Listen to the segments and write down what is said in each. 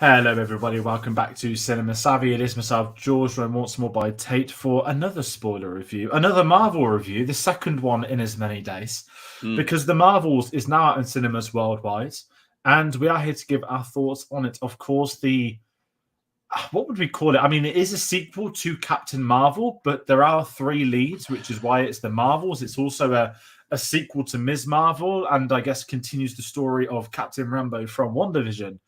Hello, everybody. Welcome back to Cinema Savvy. It is myself, George, joined once more by Tate for another spoiler review, another Marvel review, the second one in as many days, because the Marvels is now out in cinemas worldwide, and we are here to give our thoughts on it. Of course, what would we call it? I mean, it is a sequel to Captain Marvel, but there are three leads, which is why it's the Marvels. It's also a sequel to Ms. Marvel, and I guess continues the story of Captain Rambeau from WandaVision.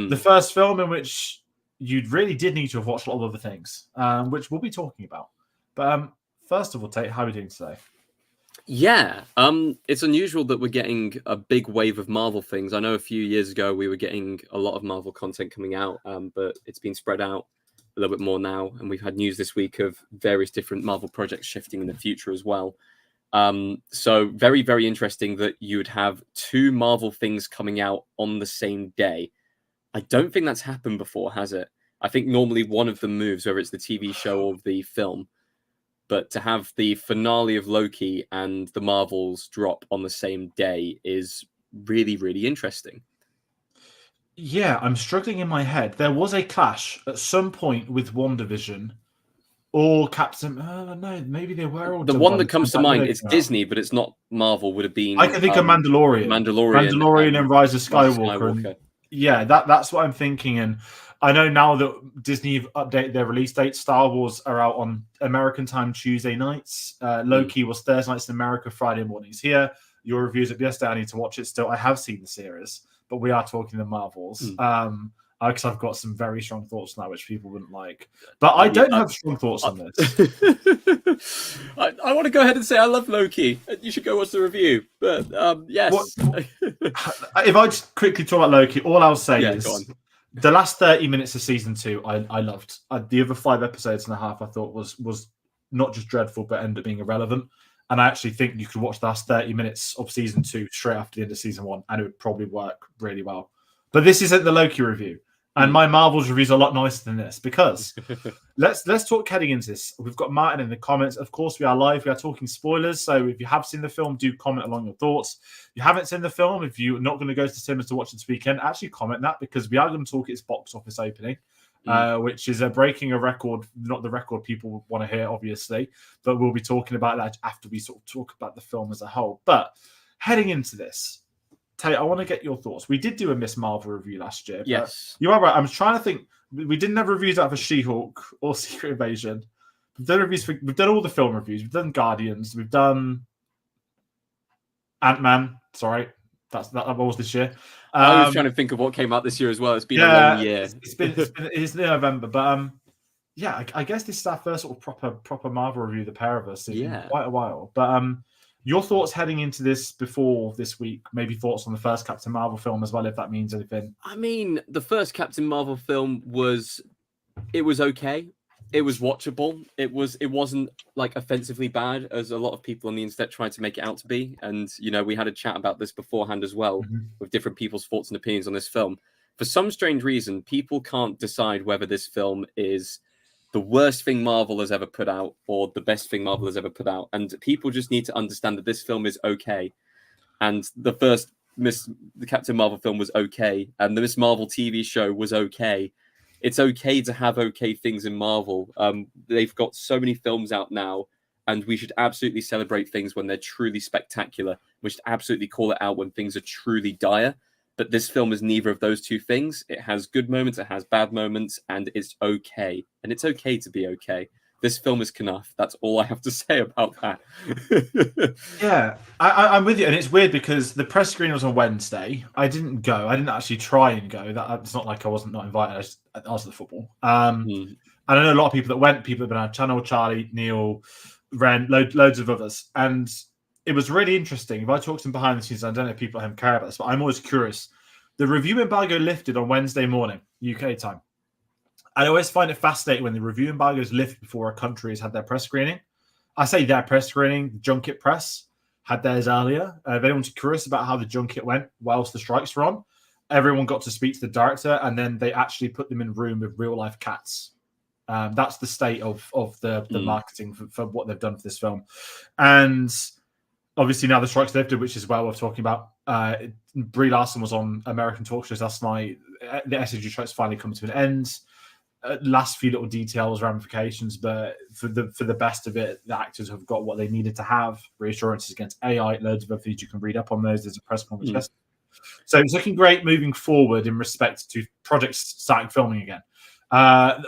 The first film in which you really did need to have watched a lot of other things, which we'll be talking about. But first of all, Tate, how are we doing today? Yeah, it's unusual that we're getting a big wave of Marvel things. I know a few years ago we were getting a lot of Marvel content coming out, but it's been spread out a little bit more now. And we've had news this week of various different Marvel projects shifting in the future as well. So very, very interesting that you would have two Marvel things coming out on the same day. I don't think that's happened before, has it? I think normally one of them moves, whether it's the TV show or the film. But to have the finale of Loki and the Marvels drop on the same day is really, really interesting. Yeah, I'm struggling in my head. There was a clash at some point with WandaVision or Captain. No, maybe they were all the done one by that the comes to time mind. they It's came out. Disney, but it's not Marvel. Would have been. I can think of Mandalorian, Mandalorian, and Rise of Skywalker. And, yeah, that's what I'm thinking. And I know now that Disney have updated their release date. Star Wars are out on American time Tuesday nights. Loki was Thursday nights in America, Friday mornings here. Your reviews of yesterday, I need to watch it still. I have seen the series, but we are talking the Marvels. Because I've got some very strong thoughts on that, which people wouldn't like. But I don't have strong thoughts on this. I want to go ahead and say I love Loki. You should go watch the review. But yes. If I just quickly talk about Loki, all I'll say is the last 30 minutes of season 2, I loved. The other 5 episodes and a half I thought was not just dreadful, but ended up being irrelevant. And I actually think you could watch the last 30 minutes of season 2 straight after the end of season 1, and it would probably work really well. But this isn't the Loki review. And my Marvels reviews are a lot nicer than this, because let's talk heading into this. We've got Martin in the comments. Of course, we are live. We are talking spoilers. So if you have seen the film, do comment along your thoughts. If you haven't seen the film, if you're not going to go to cinemas to watch it this weekend, actually comment that, because we are going to talk its box office opening, which is breaking a record, not the record people want to hear, obviously, but we'll be talking about that after we sort of talk about the film as a whole. But heading into this, Tate, I want to get your thoughts. We did do a Miss Marvel review last year. Yes. You are right. I'm trying to think. We didn't have reviews out for She-Hulk or Secret Invasion. We've done all the film reviews. We've done Guardians. We've done Ant-Man. Sorry. That was this year. I was trying to think of what came out this year as well. It's been a long year. It's November. But yeah, I guess this is our first sort of proper Marvel review, the pair of us, in quite a while. But your thoughts heading into this before this week, maybe thoughts on the first Captain Marvel film as well, if that means anything. I mean, the first Captain Marvel film was okay. It was watchable. It wasn't like offensively bad as a lot of people on the internet tried to make it out to be. And, we had a chat about this beforehand as well with different people's thoughts and opinions on this film. For some strange reason, people can't decide whether this film is the worst thing Marvel has ever put out or the best thing Marvel has ever put out. And people just need to understand that this film is okay. And the first the Captain Marvel film was okay. And the Miss Marvel TV show was okay. It's okay to have okay things in Marvel. They've got so many films out now, and we should absolutely celebrate things when they're truly spectacular. We should absolutely call it out when things are truly dire. But this film is neither of those two things. It has good moments, it has bad moments, and it's okay. And it's okay to be okay. This film is enough. That's all I have to say about that. Yeah, I'm with you. And it's weird because the press screening was on Wednesday. I didn't go. I didn't actually try and go. It's not like I wasn't not invited. I was at the football. And I know a lot of people that went. People have been on our channel, Charlie, Neil, Ren, loads of others. And it was really interesting. If I talk to them behind the scenes, I don't know if people at home care about this, but I'm always curious. The review embargo lifted on Wednesday morning, UK time. I always find it fascinating when the review embargoes lift before a country has had their press screening. I say their press screening, the junket press had theirs earlier. If anyone's curious about how the junket went whilst the strikes were on, everyone got to speak to the director, and then they actually put them in a room with real-life cats. That's the state of the marketing for what they've done for this film. And obviously now the strike's lifted, which is well worth talking about. Brie Larson was on American talk shows last night. The SAG strike's finally come to an end. Last few little details, ramifications, but for the best of it, the actors have got what they needed to have. Reassurances against AI, loads of other things you can read up on those. There's a press conference. So it's looking great moving forward in respect to projects starting filming again.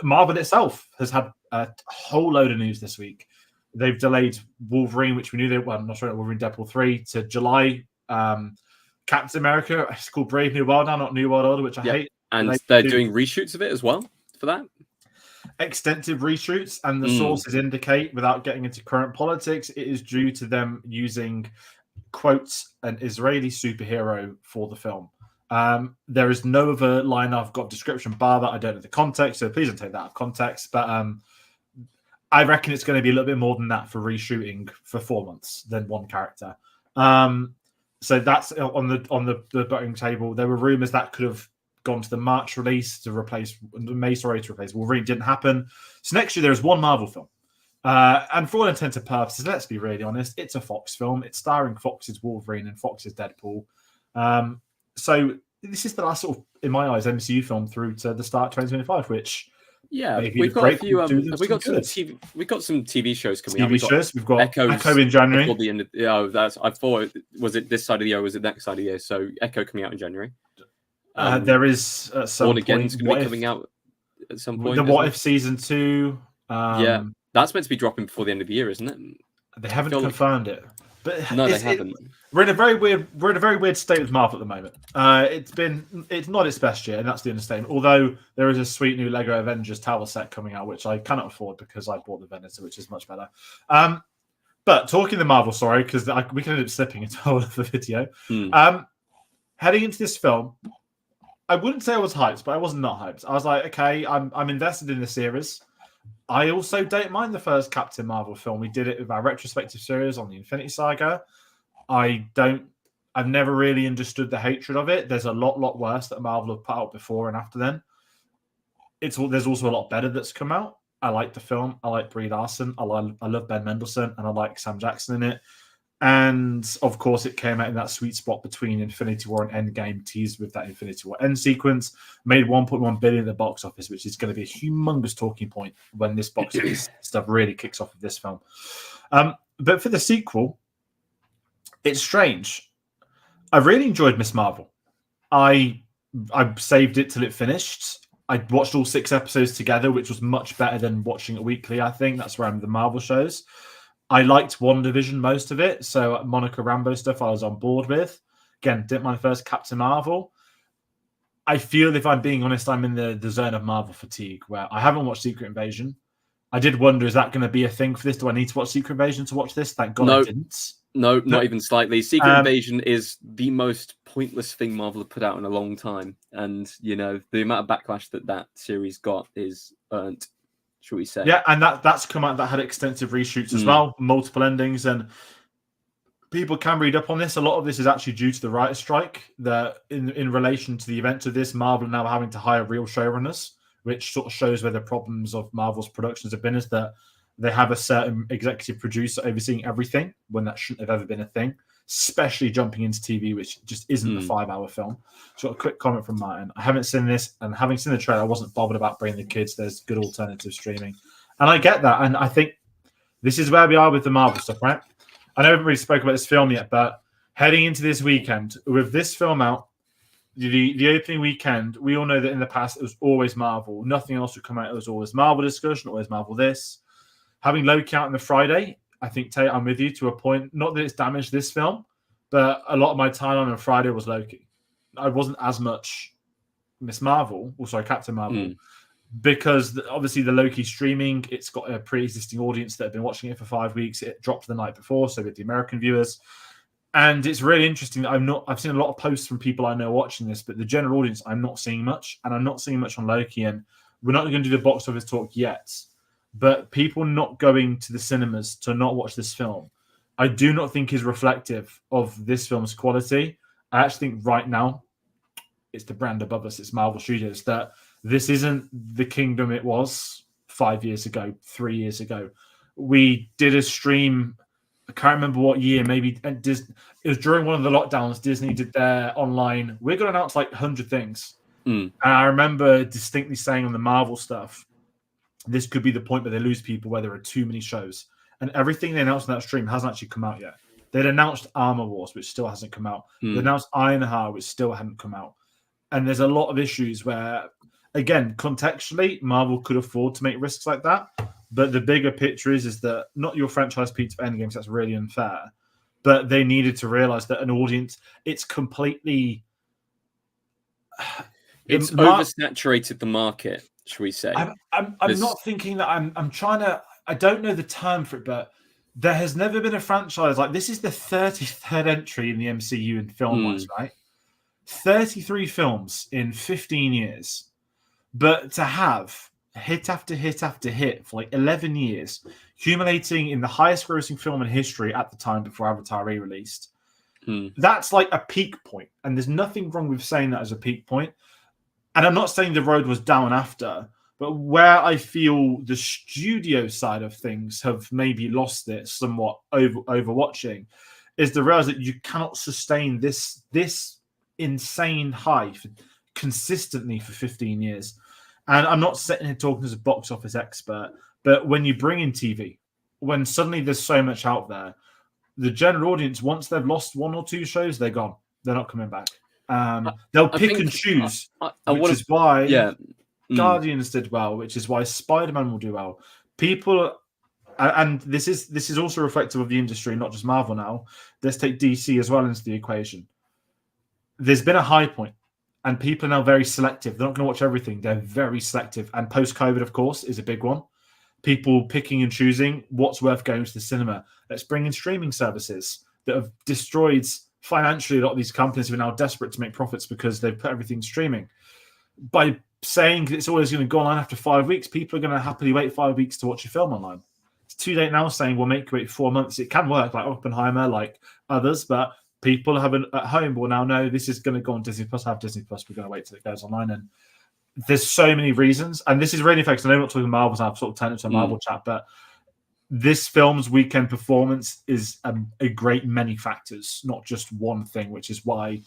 Marvel itself has had a whole load of news this week. They've delayed Wolverine, which we knew Wolverine Deadpool 3 to July. Captain America, it's called Brave New World now, not New World Order, which I hate. And they're doing reshoots of it as well for that. Extensive reshoots, and the sources indicate, without getting into current politics, it is due to them using, quotes, an Israeli superhero for the film. There is no other line I've got description bar that. I don't know the context, so please don't take that out of context. But I reckon it's going to be a little bit more than that for reshooting for 4 months than one character. So that's on the voting table. There were rumors that could have gone to the March release to replace Wolverine. Didn't happen. So next year there is one Marvel film. And for all intents and purposes, let's be really honest, it's a Fox film. It's starring Fox's Wolverine and Fox's Deadpool. So this is the last sort of, in my eyes, MCU film through to the start of 2025, which we've got a few. We got some TV shows coming up. We've got Echo in January. The end of, I thought, was it this side of the year or was it next side of the year? So Echo coming out in January. There is some Born Again's going to be coming out at some point. The What If season 2. That's meant to be dropping before the end of the year, isn't it? They haven't confirmed it. But no, they haven't. We're in a very weird state with Marvel at the moment. It's not its best year, and that's the understatement. Although there is a sweet new Lego Avengers tower set coming out, which I cannot afford because I bought the Venator, which is much better. But talking the Marvel story, because we can end up slipping into all of the video. Heading into this film, I wouldn't say I was hyped, but I wasn't not hyped. I was like, okay, I'm invested in the series. I also don't mind the first Captain Marvel film. We did it with our retrospective series on the Infinity Saga. I've never really understood the hatred of it. There's a lot worse that Marvel have put out before and after then. There's also a lot better that's come out. I like the film. I like Brie Larson. I love Ben Mendelsohn, and I like Sam Jackson in it. And of course, it came out in that sweet spot between Infinity War and Endgame, teased with that Infinity War end sequence. Made 1.1 billion at the box office, which is going to be a humongous talking point when this box office stuff really kicks off with this film. But for the sequel, it's strange. I really enjoyed Miss Marvel. I saved it till it finished. I watched all 6 episodes together, which was much better than watching it weekly, I think. That's where I'm the Marvel shows. I liked WandaVision, most of it. So Monica Rambeau stuff I was on board with. Again, didn't mind the first Captain Marvel. I feel, if I'm being honest, I'm in the zone of Marvel fatigue, where I haven't watched Secret Invasion. I did wonder, is that going to be a thing for this? Do I need to watch Secret Invasion to watch this? Thank God I didn't. No, not even slightly. Secret Invasion is the most pointless thing Marvel have put out in a long time. And, the amount of backlash that series got is earned. Should we say? Yeah, and that's come out that had extensive reshoots as well, multiple endings, and people can read up on this. A lot of this is actually due to the writer's strike. That in relation to the events of this, Marvel are now having to hire real showrunners, which sort of shows where the problems of Marvel's productions have been, is that they have a certain executive producer overseeing everything when that shouldn't have ever been a thing, especially jumping into TV, which just isn't a 5-hour film. So a quick comment from Martin. I haven't seen this, and having seen the trailer, I wasn't bothered about bringing the kids. There's good alternative streaming. And I get that, and I think this is where we are with the Marvel stuff, right? I haven't really spoken about this film yet, but heading into this weekend, with this film out, the opening weekend, we all know that in the past it was always Marvel. Nothing else would come out. It was always Marvel discussion, always Marvel this. Having Loki out on the Friday, I think, Tate, I'm with you to a point. Not that it's damaged this film, but a lot of my time on Friday was Loki. I wasn't as much Miss Marvel, Captain Marvel, because obviously the Loki streaming, it's got a pre-existing audience that have been watching it for 5 weeks. It dropped the night before, so with the American viewers. And it's really interesting that I've seen a lot of posts from people I know watching this, but the general audience, I'm not seeing much, and I'm not seeing much on Loki. And we're not going to do the box office talk yet, but people not going to the cinemas to not watch this film, I do not think is reflective of this film's quality. I actually think right now it's the brand above us, it's Marvel Studios, that this isn't the kingdom it was 5 years ago, 3 years ago. We did a stream I can't remember what year. Maybe it was during one of the lockdowns. Disney did their online. We're going to announce like 100 things. And I remember distinctly saying on the Marvel stuff, this could be the point where they lose people, where there are too many shows. And everything they announced on that stream hasn't actually come out yet. They'd announced Armor Wars, which still hasn't come out. They announced Ironheart, which still hadn't come out. And there's a lot of issues where, again, contextually, Marvel could afford to make risks like that. But the bigger picture is that not your franchise piece for Endgame, that's really unfair. But they needed to realize that an audience, it's completely... It's oversaturated the market, should we say. I'm not thinking that I'm trying to... I don't know the term for it, but there has never been a franchise like this. Is the 33rd entry in the MCU in film-wise, right? 33 films in 15 years. But to have hit after hit after hit for like 11 years, accumulating in the highest grossing film in history at the time before Avatar re-released, that's like a peak point. And there's nothing wrong with saying that as a peak point. And I'm not saying the road was down after, but where I feel the studio side of things have maybe lost it somewhat overwatching is the realize that you cannot sustain this insane high consistently for 15 years. And I'm not sitting here talking as a box office expert, but when you bring in TV, when suddenly there's so much out there, the general audience, once they've lost one or two shows, they're gone. They're not coming back. They'll pick and choose, which is why Guardians did well, which is why Spider-Man will do well. People, and this is also reflective of the industry, not just Marvel now. Let's take DC as well into the equation. There's been a high point, and people are now very selective. They're not going to watch everything. They're very selective. And post-COVID, of course, is a big one. People picking and choosing what's worth going to the cinema. Let's bring in streaming services that have destroyed financially a lot of these companies who are now desperate to make profits because they've put everything streaming. By saying it's always going to go online after 5 weeks, people are going to happily wait 5 weeks to watch a film online. It's too late now saying we'll make you wait 4 months. It can work, like Oppenheimer, like others, but people at home will now know this is going to go on Disney Plus. Have Disney Plus. We're going to wait till it goes online. And there's so many reasons. And this is really effective. I know we're not talking Marvels. I've sort of turned it to a Marvel chat, but this film's weekend performance is a great many factors, not just one thing, which is why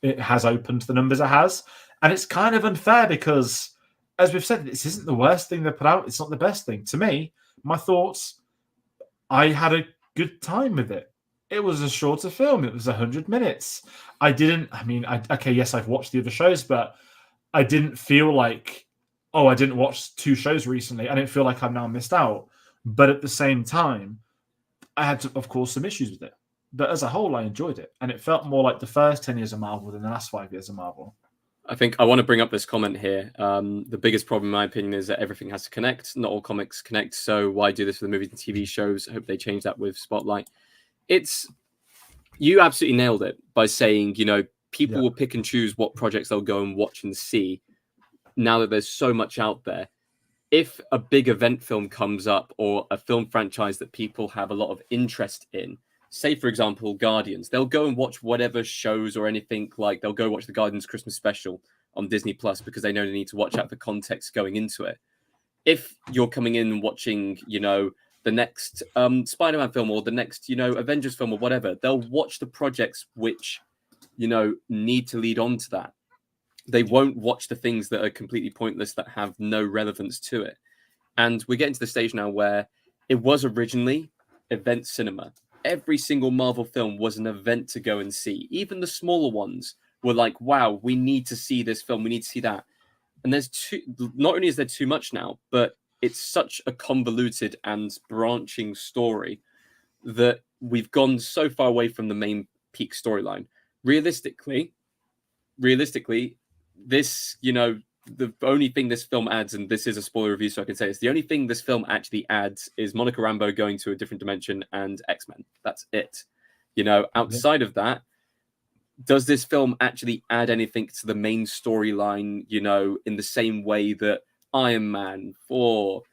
it has opened the numbers it has. And it's kind of unfair because, as we've said, this isn't the worst thing they put out. It's not the best thing. To me, my thoughts, I had a good time with it. It was a shorter film. It was 100 minutes. Yes, I've watched the other shows, but I didn't feel like, I didn't watch 2 shows recently. I didn't feel like I've now missed out. But at the same time, I had, of course, some issues with it. But as a whole, I enjoyed it. And it felt more like the first 10 years of Marvel than the last 5 years of Marvel. I think I want to bring up this comment here. The biggest problem, in my opinion, is that everything has to connect. Not all comics connect. So why do this for the movies and TV shows? I hope they change that with Spotlight. You absolutely nailed it by saying, people will pick and choose what projects they'll go and watch and see now that there's so much out there. If a big event film comes up or a film franchise that people have a lot of interest in, say, for example, Guardians, they'll go and watch whatever shows or anything, like they'll go watch the Guardians Christmas special on Disney Plus because they know they need to watch out for context going into it. If you're coming in and watching, the next Spider-Man film or the next, Avengers film or whatever, they'll watch the projects which, need to lead on to that. They won't watch the things that are completely pointless, that have no relevance to it. And we're getting to the stage now where it was originally event cinema. Every single Marvel film was an event to go and see. Even the smaller ones were like, wow, we need to see this film. We need to see that. And not only is there too much now, but it's such a convoluted and branching story that we've gone so far away from the main peak storyline. Realistically, this, the only thing this film adds, and this is a spoiler review, so I can say it's the only thing this film actually adds is Monica Rambeau going to a different dimension and X-Men. That's it. Outside of that, does this film actually add anything to the main storyline, in the same way that Iron Man, Thor,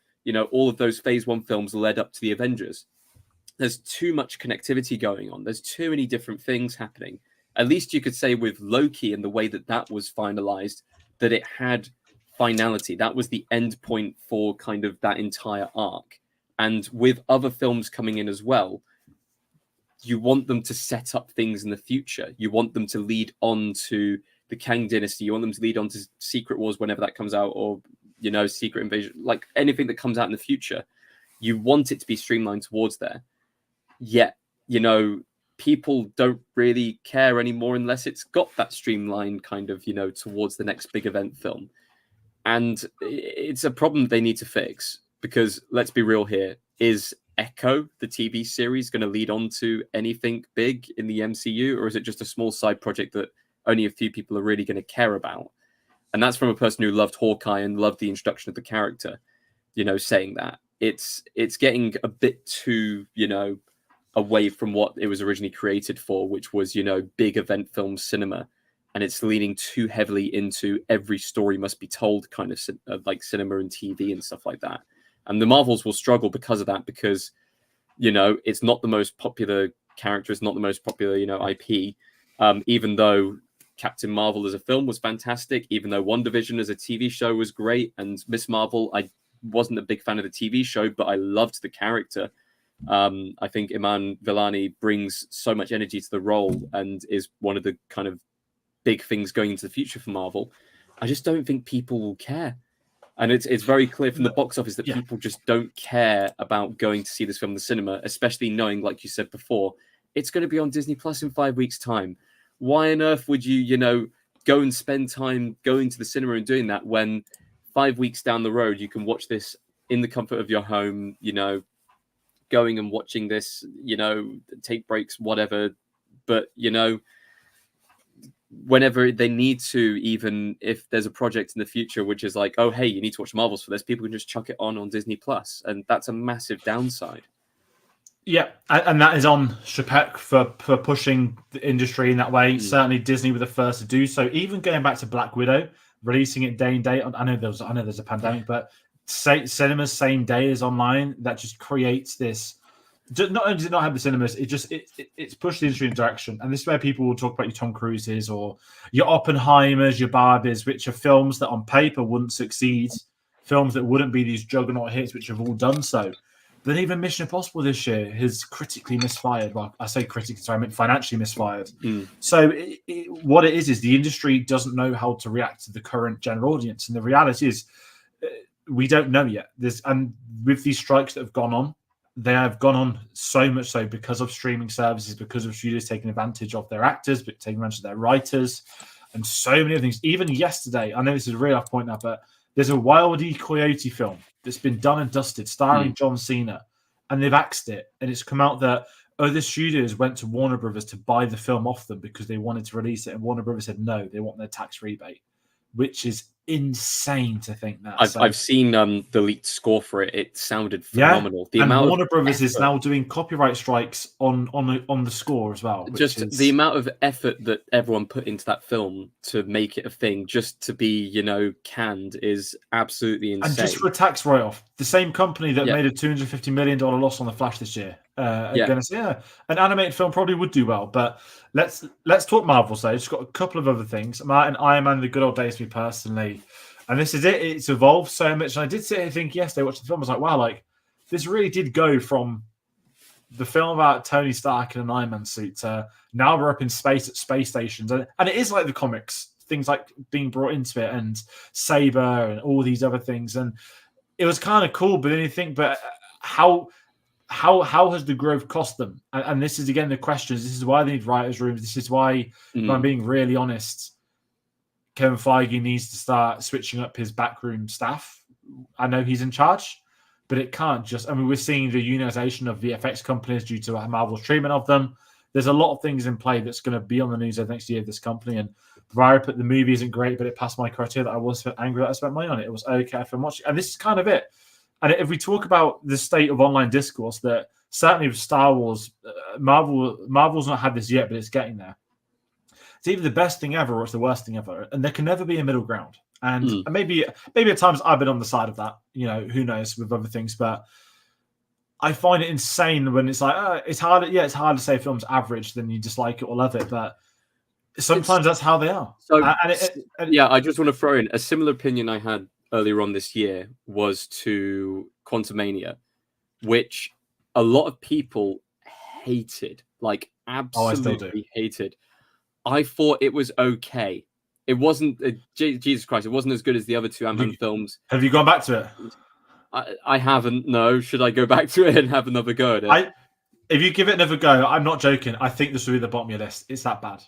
all of those Phase 1 films led up to the Avengers? There's too much connectivity going on. There's too many different things happening. At least you could say with Loki and the way that was finalized, that it had finality. That was the end point for kind of that entire arc. And with other films coming in as well, you want them to set up things in the future. You want them to lead on to the Kang Dynasty. You want them to lead on to Secret Wars whenever that comes out, or, you know, Secret Invasion, like anything that comes out in the future. You want it to be streamlined towards there. Yet, you know, people don't really care anymore unless it's got that streamlined kind of, you know, towards the next big event film. And it's a problem they need to fix, because let's be real here. Is Echo, the TV series, going to lead on to anything big in the MCU, or is it just a small side project that only a few people are really going to care about? And that's from a person who loved Hawkeye and loved the introduction of the character, you know, saying that. It's getting a bit too, you know, away from what it was originally created for, which was, you know, big event film cinema. And it's leaning too heavily into every story must be told kind of like cinema and TV and stuff like that. And the Marvels will struggle because of that, because, you know, it's not the most popular character, it's not the most popular, you know, IP. Even though Captain Marvel as a film was fantastic, even though WandaVision as a TV show was great, and Miss Marvel, I wasn't a big fan of the TV show, but I loved the character. I think Iman Vellani brings so much energy to the role and is one of the kind of big things going into the future for Marvel. I just don't think people will care. And it's very clear from the box office that people just don't care about going to see this film in the cinema, especially knowing, like you said before, it's going to be on Disney Plus in 5 weeks' time. Why on earth would you, you know, go and spend time going to the cinema and doing that when 5 weeks down the road you can watch this in the comfort of your home, you know, going and watching this, you know, take breaks, whatever. But, you know, whenever they need to, even if there's a project in the future which is like, oh, hey, you need to watch Marvels for this, people can just chuck it on Disney Plus. And that's a massive downside. Yeah, and that is on Chapek for pushing the industry in that way. Certainly Disney were the first to do so. Even going back to Black Widow, releasing it day and date. I know there's a pandemic, but cinemas same day as online, that just creates this. Not only does it not have the cinemas, it's pushed the industry in direction. And this is where people will talk about your Tom Cruises or your Oppenheimers, your Barbies, which are films that on paper wouldn't succeed, films that wouldn't be these juggernaut hits, which have all done so. But even Mission Impossible this year has critically misfired. Well, I say critically, sorry, I meant financially misfired. So what it is the industry doesn't know how to react to the current general audience. And the reality is we don't know yet. And with these strikes that have gone on, they have gone on so much so because of streaming services, because of studios taking advantage of their actors, but taking advantage of their writers, and so many other things. Even yesterday, I know this is a real off point now, but there's a Wile E. Coyote film that's been done and dusted, starring John Cena, and they've axed it. And it's come out that other studios went to Warner Brothers to buy the film off them because they wanted to release it, and Warner Brothers said no, they want their tax rebate, which is insane to think that. I've seen the leaked score for it. It sounded phenomenal. The amount Warner Brothers is now doing copyright strikes on the score as well. Just the amount of effort that everyone put into that film to make it a thing, just to be, you know, canned, is absolutely insane. And just for a tax write-off, the same company that made a $250 million loss on The Flash this year. An animated film probably would do well, but let's talk Marvel. So it's got a couple of other things. Martin, Iron Man, the good old days for me personally, and this is it. It's evolved so much. And I did sit here and think yesterday watching the film, I was like, wow, like this really did go from the film about Tony Stark in an Iron Man suit to now we're up in space at space stations, and it is like the comics, things like being brought into it and Saber and all these other things, and it was kind of cool. But then you think, but how has the growth cost them? And this is again the questions. This is why they need writers' rooms. This is why, if I'm being really honest, Kevin Feige needs to start switching up his backroom staff. I know he's in charge, but it can't just. I mean, we're seeing the unionization of VFX companies due to Marvel's treatment of them. There's a lot of things in play that's going to be on the news next year. This company, and the movie isn't great, but it passed my criteria that I was angry that I spent money on it. It was okay for watching, and this is kind of it. And if we talk about the state of online discourse, that certainly with Star Wars, Marvel's not had this yet, but it's getting there. It's either the best thing ever or it's the worst thing ever, and there can never be a middle ground. And maybe at times I've been on the side of that. You know, who knows with other things, but I find it insane when it's like it's hard. Yeah, it's hard to say film's average, then you dislike it or love it, but sometimes that's how they are. So I just want to throw in a similar opinion I had earlier on this year was to Quantumania, which a lot of people hated. like I still do. absolutely hated. I thought it was okay. It wasn't Jesus Christ. It wasn't as good as the other two Ant-Man films. Have you gone back to it? I haven't. No. Should I go back to it and have another go at it? If you give it another go, I'm not joking. I think this will be the bottom of your list. It's that bad.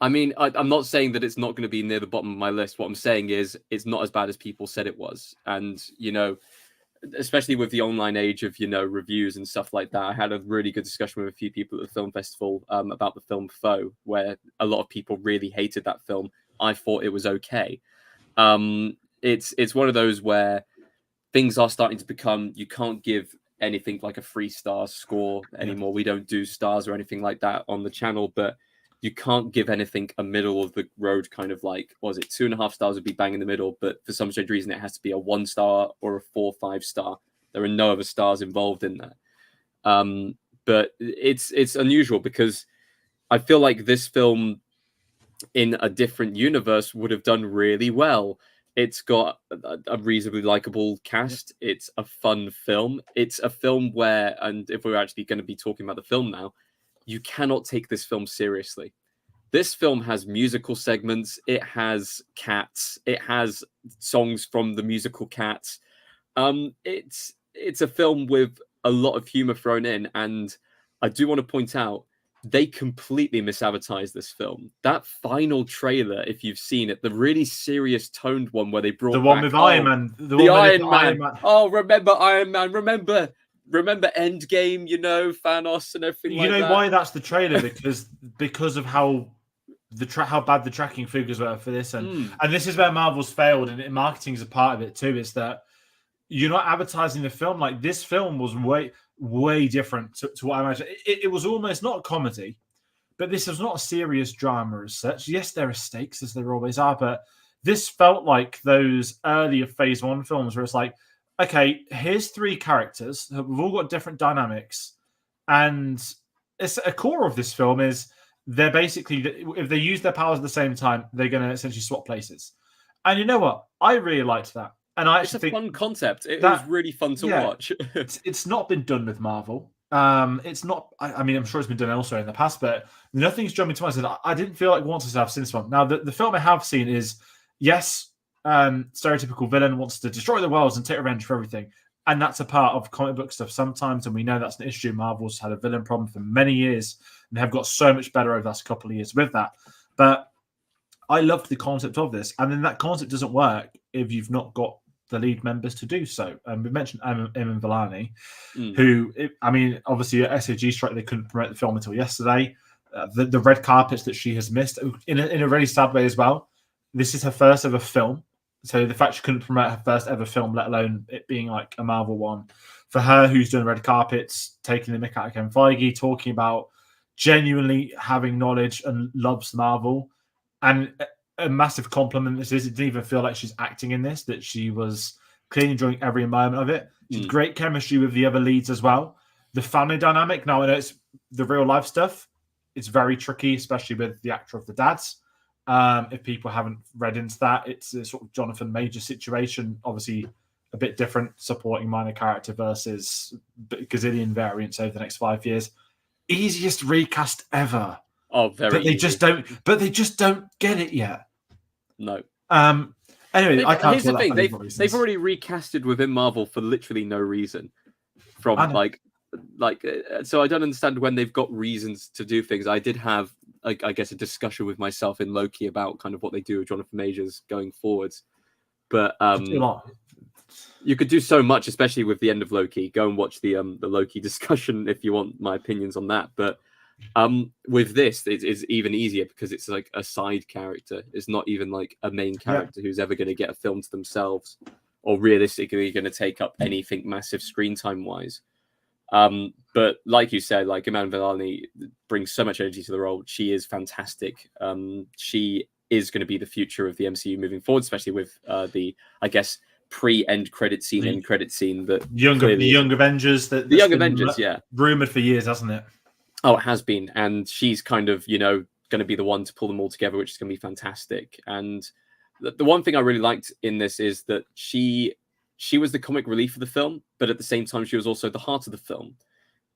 I mean, I'm not saying that it's not going to be near the bottom of my list. What I'm saying is it's not as bad as people said it was. And, you know, especially with the online age of, you know, reviews and stuff like that, I had a really good discussion with a few people at the film festival about the film Foe, where a lot of people really hated that film. I thought it was okay. It's one of those where things are starting to become, you can't give anything like a 3-star score anymore. We don't do stars or anything like that on the channel, but you can't give anything a middle of the road kind of like, was it 2.5 stars would be bang in the middle, but for some strange reason it has to be a 1-star or a 4 or 5-star. There are no other stars involved in that. But it's unusual because I feel like this film in a different universe would have done really well. It's got a reasonably likable cast. It's a fun film. It's a film where, and if we're actually going to be talking about the film now, you cannot take this film seriously. This film has musical segments. It has cats. It has songs from the musical Cats. It's a film with a lot of humor thrown in, and I do want to point out they completely misadvertised this film. That final trailer, if you've seen it, the really serious toned one where they brought the one back, with Iron Man, the Iron Man. Oh, remember Iron Man? Remember Endgame? You know, Thanos and everything. You like know that. why that's the trailer? because of how how bad the tracking figures were for this, and this is where Marvel's failed, and marketing is a part of it too. Is that you're not advertising the film like this. Film was way different to what I imagine. It was almost not a comedy, but this was not a serious drama as such. Yes, there are stakes as there always are, but this felt like those earlier Phase 1 films where it's like, okay, here's 3 characters. We've all got different dynamics, and it's a core of this film is they're basically, if they use their powers at the same time, they're going to essentially swap places. And you know what? I really liked that. And I actually think it's a fun concept. It was really fun to watch. It's not been done with Marvel. It's not. I mean, I'm sure it's been done elsewhere in the past, but nothing's jumping to mind. I didn't feel like once to have seen this one. Now, the film I have seen is yes, stereotypical villain wants to destroy the world and take revenge for everything, and that's a part of comic book stuff sometimes. And we know that's an issue. Marvel's had a villain problem for many years, and they have got so much better over the last couple of years with that. But I loved the concept of this, and then that concept doesn't work if you've not got the lead members to do so. And we mentioned Eamon Vellani, who, I mean, obviously at SAG strike, they couldn't promote the film until yesterday. The red carpets that she has missed in a really sad way as well. This is her first ever film. So the fact she couldn't promote her first ever film, let alone it being like a Marvel one, for her who's doing red carpets, taking the mick out of Kevin Feige, talking about genuinely having knowledge and loves Marvel, and a massive compliment. This is, it didn't even feel like she's acting in this, that she was clearly enjoying every moment of it. She had great chemistry with the other leads as well. The family dynamic, now I know it's the real life stuff, it's very tricky, especially with the actor of the dads. If people haven't read into that, it's a sort of Jonathan Major situation, obviously a bit different, supporting minor character versus gazillion variants over the next 5 years. Easiest recast ever. Oh, very. But they just don't get it yet. No. Anyway, I can't. Here's the thing: they've already recasted within Marvel for literally no reason. So I don't understand when they've got reasons to do things. I did have, I guess, a discussion with myself in Loki about kind of what they do with Jonathan Majors going forwards. But you could do so much, especially with the end of Loki. Go and watch the Loki discussion if you want my opinions on that. But with this, it is even easier because it's like a side character. It's not even like a main character who's ever going to get a film to themselves or realistically going to take up anything massive screen time wise. But like you said, like Eamon Vellani brings so much energy to the role. She is fantastic. She is going to be the future of the MCU moving forward, especially with the, I guess, pre-end credit scene, end credit scene. That the Young Avengers, the Young Avengers, rumored for years, hasn't it? Oh, it has been, and she's kind of, going to be the one to pull them all together, which is going to be fantastic. And the one thing I really liked in this is that she was the comic relief of the film, but at the same time, she was also the heart of the film.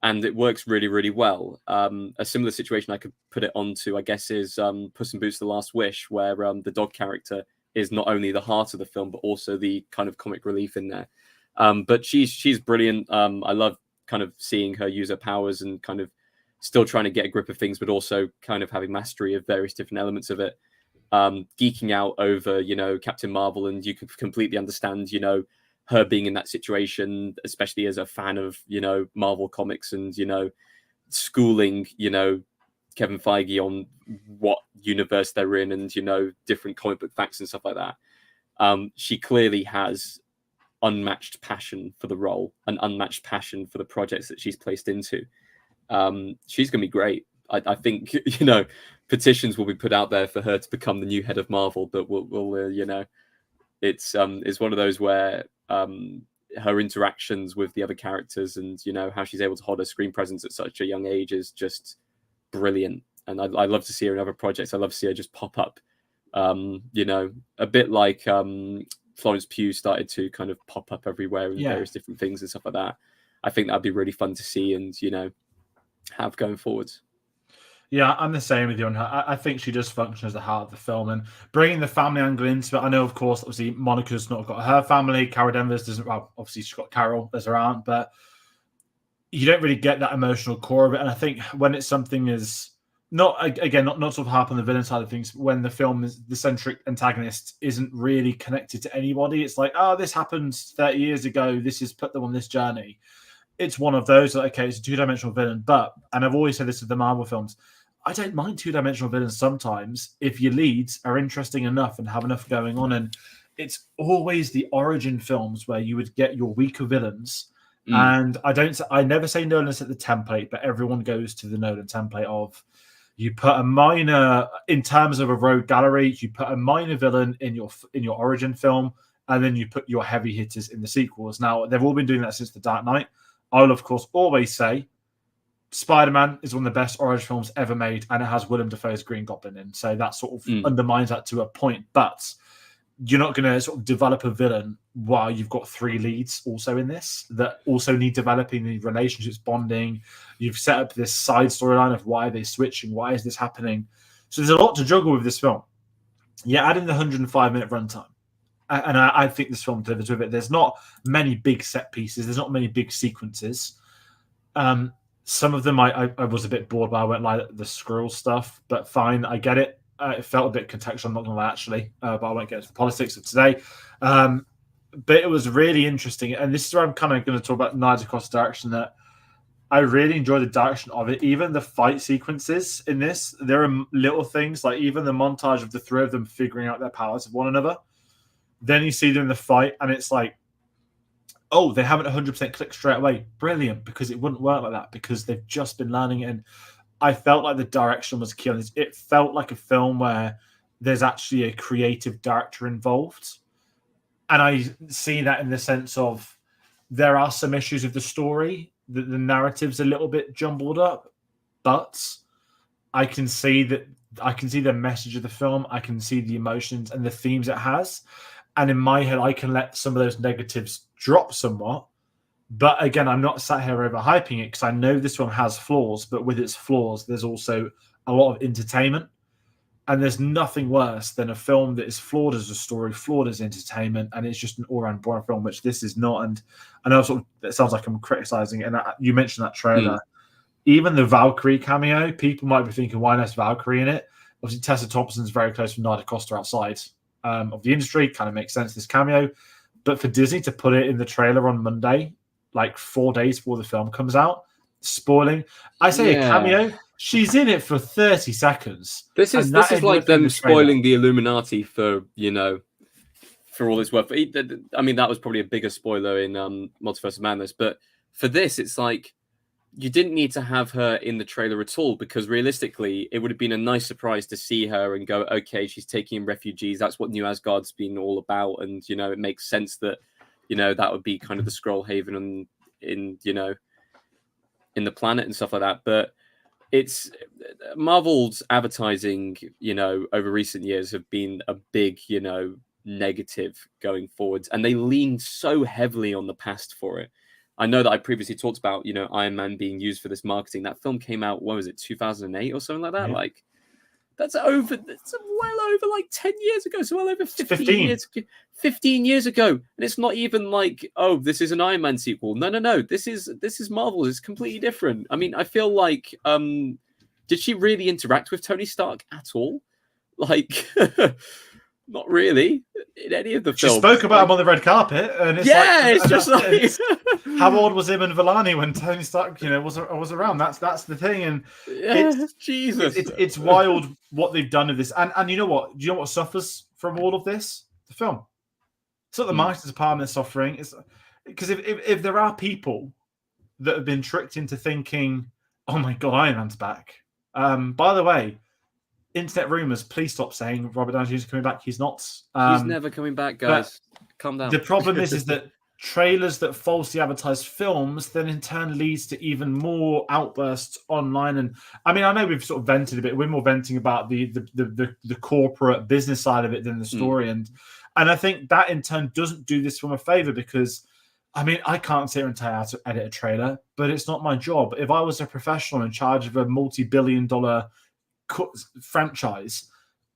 and it works really, really well. A similar situation I could put it onto, I guess, is Puss in Boots: The Last Wish, where the dog character is not only the heart of the film, but also the kind of comic relief in there. But she's brilliant. I love kind of seeing her use her powers and kind of still trying to get a grip of things, but also kind of having mastery of various different elements of it. Geeking out over, Captain Marvel, and you could completely understand, her being in that situation, especially as a fan of, Marvel comics and, schooling, Kevin Feige on what universe they're in and, different comic book facts and stuff like that. She clearly has unmatched passion for the role and unmatched passion for the projects that she's placed into. She's going to be great. I think, petitions will be put out there for her to become the new head of Marvel, but we'll it's one of those where her interactions with the other characters and, how she's able to hold her screen presence at such a young age is just brilliant. And I love to see her in other projects. I love to see her just pop up, a bit like Florence Pugh started to kind of pop up everywhere in various different things and stuff like that. I think that'd be really fun to see and, have going forwards. Yeah, I'm the same with you on her. I think she does function as the heart of the film, and bringing the family angle into it. I know, of course, obviously Monica's not got her family. Carol Danvers doesn't. Well, obviously she's got Carol as her aunt, but you don't really get that emotional core of it. And I think when it's something is not sort of harp on the villain side of things, when the film is the centric antagonist isn't really connected to anybody, it's like, oh, this happened 30 years ago. This has put them on this journey. It's one of those. Okay, it's a two-dimensional villain, and I've always said this with the Marvel films. I don't mind two-dimensional villains sometimes if your leads are interesting enough and have enough going on. And it's always the origin films where you would get your weaker villains. And I never say Nolan set the template, but everyone goes to the Nolan template of you put a minor, in terms of a rogue gallery, you put a minor villain in your origin film, and then you put your heavy hitters in the sequels. Now, they've all been doing that since The Dark Knight. I'll, of course, always say Spider-Man is one of the best origin films ever made, and it has Willem Dafoe's Green Goblin in. So that sort of undermines that to a point. But you're not going to sort of develop a villain while you've got three leads also in this that also need developing, the relationships, bonding. You've set up this side storyline of why are they switching? Why is this happening? So there's a lot to juggle with this film. Yeah, add in the 105-minute runtime. And I think this film delivers with it. There's not many big set pieces. There's not many big sequences. Some of them I was a bit bored by. I went like the Skrull stuff, but fine, I get it. It felt a bit contextual, I'm not going to lie, actually, but I won't get into the politics of today. But it was really interesting, and this is where I'm kind of going to talk about Knives Across Direction, that I really enjoy the direction of it. Even the fight sequences in this, there are little things, like even the montage of the three of them figuring out their powers of one another. Then you see them in the fight, and it's like, oh, they haven't 100% clicked straight away. Brilliant, because it wouldn't work like that, because they've just been learning it. And I felt like the direction was key on this. It felt like a film where there's actually a creative director involved. And I see that in the sense of there are some issues with the story, that the narrative's a little bit jumbled up, but I can see the message of the film. I can see the emotions and the themes it has. And in my head, I can let some of those negatives drop somewhat. But again, I'm not sat here overhyping it, because I know this one has flaws, but with its flaws, there's also a lot of entertainment. And there's nothing worse than a film that is flawed as a story, flawed as entertainment, and it's just an all-round boring film, which this is not. And I know it sounds like I'm criticizing it, and you mentioned that trailer. Even the Valkyrie cameo, people might be thinking, why not Valkyrie in it? Obviously, Tessa Thompson's very close with Nida Costa outside of the industry. Kind of makes sense, this cameo. But for Disney to put it in the trailer on Monday, like 4 days before the film comes out, spoiling. I say a cameo. She's in it for 30 seconds. This is like them spoiling the Illuminati for for all it's worth. I mean, that was probably a bigger spoiler in Multiverse of Madness, but for this, it's like you didn't need to have her in the trailer at all, because realistically, it would have been a nice surprise to see her and go, okay, she's taking in refugees. That's what New Asgard's been all about, and it makes sense that that would be kind of the Skrull haven in the planet and stuff like that. But it's Marvel's advertising, over recent years have been a big, negative going forwards, and they lean so heavily on the past for it. I know that I previously talked about, Iron Man being used for this marketing. That film came out, what was it, 2008 or something like that? Yeah. Like, that's well over like 10 years ago. So well over 15 years ago. And it's not even like, oh, this is an Iron Man sequel. No. This is Marvel. It's completely different. I mean, I feel like, did she really interact with Tony Stark at all? Like, not really in any of the films. She spoke about him on the red carpet, and how old was him and Vellani when Tony Stark, was around? That's the thing, and it's wild what they've done with this. And you know what? Do you know what suffers from all of this? The film. It's not the marketing department that's suffering. It's because if there are people that have been tricked into thinking, "Oh my God, Iron Man's back." By the way, internet rumors, please stop saying Robert Downey Jr. is coming back. He's not. He's never coming back, guys. Calm down. The problem is that trailers that falsely advertise films then in turn leads to even more outbursts online. And I mean, I know we've sort of vented a bit. We're more venting about the corporate business side of it than the story. And I think that in turn doesn't do this film a favor, because I mean, I can't sit here and tell you how to edit a trailer, but it's not my job. If I was a professional in charge of a multi-billion-dollar franchise,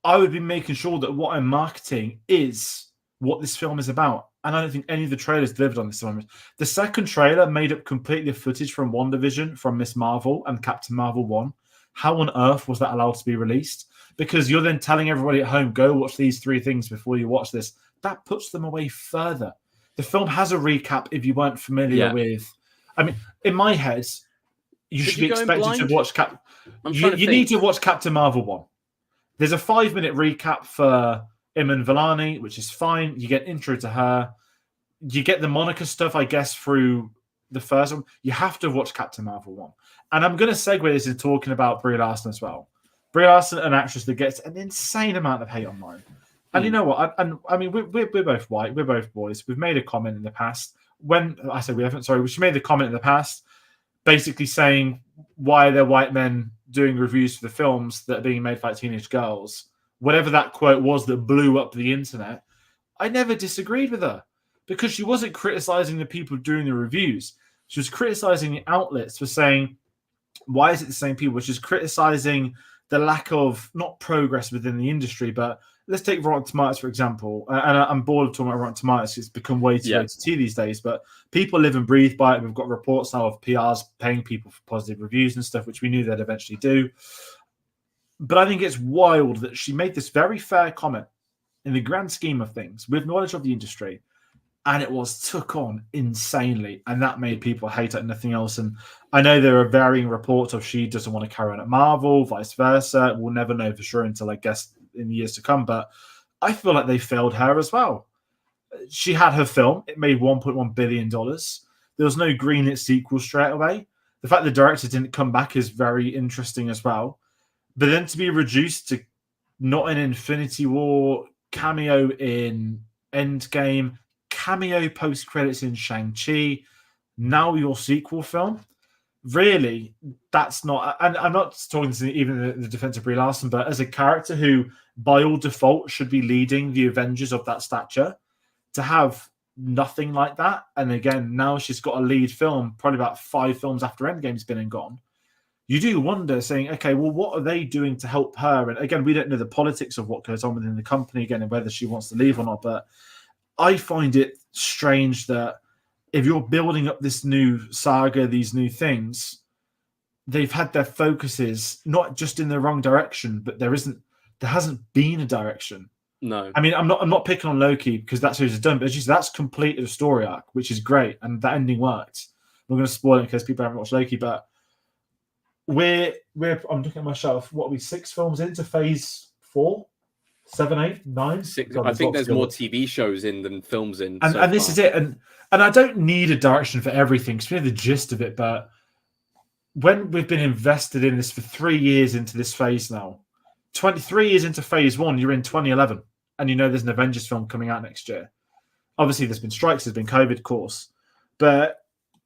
I would be making sure that what I'm marketing is what this film is about. And I don't think any of the trailers delivered on this one. The second trailer made up completely of footage from WandaVision, from Miss Marvel and Captain Marvel 1. How on earth was that allowed to be released? Because you're then telling everybody at home, go watch these 3 things before you watch this. That puts them away further. The film has a recap if you weren't familiar with. I mean, in my head, you should be expected to watch You need to watch Captain Marvel 1. There's a 5-minute recap for Iman Vellani, which is fine. You get intro to her. You get the Monica stuff, I guess, through the first one. You have to watch Captain Marvel 1. And I'm going to segue this into talking about Brie Larson as well. Brie Larson, an actress that gets an insane amount of hate online. And you know what? I mean, we're both white. We're both boys. We've made a comment in the past. When I say we haven't, sorry, she made the comment in the past, basically saying, why are there white men doing reviews for the films that are being made by teenage girls? Whatever that quote was that blew up the internet, I never disagreed with her, because she wasn't criticizing the people doing the reviews. She was criticizing the outlets for saying, why is it the same people? She was criticizing the lack of, not progress within the industry, but let's take Rotten Tomatoes, for example. And I'm bored of talking about Rotten Tomatoes. It's become way too OTT these days, but people live and breathe by it. We've got reports now of PRs paying people for positive reviews and stuff, which we knew they'd eventually do. But I think it's wild that she made this very fair comment in the grand scheme of things, with knowledge of the industry, and it was took on insanely, and that made people hate it and nothing else. And I know there are varying reports of she doesn't want to carry on at Marvel, vice versa. We'll never know for sure until, I guess, in the years to come. But I feel like they failed her as well. She had her film. It made $1.1 billion. There was no greenlit sequel straight away. The fact the director didn't come back is very interesting as well. But then to be reduced to not an Infinity War, cameo in Endgame, cameo post-credits in Shang-Chi, now your sequel film, really, that's not... And I'm not talking to even the defense of Brie Larson, but as a character who, by all default, should be leading the Avengers of that stature, to have nothing like that, and again, now she's got a lead film, probably about 5 films after Endgame's been and gone, you do wonder, saying, okay, well, what are they doing to help her? And again, we don't know the politics of what goes on within the company, again, and whether she wants to leave or not, but I find it strange that if you're building up this new saga, these new things, they've had their focuses not just in the wrong direction, but there hasn't been a direction. No. I mean, I'm not picking on Loki because that's who it's done, but that's completed a story arc, which is great, and that ending worked. I'm going to spoil it in case people haven't watched Loki, but I'm looking at my shelf. What are we, 6 films into phase 4? 7, 8, 9? 6. God, I think there's more TV shows in than films in. And this is it. And I don't need a direction for everything because we know the gist of it. But when we've been invested in this for 3 years into this phase now, 23 years into phase 1, you're in 2011, and you know there's an Avengers film coming out next year. Obviously, there's been strikes, there's been COVID, of course, but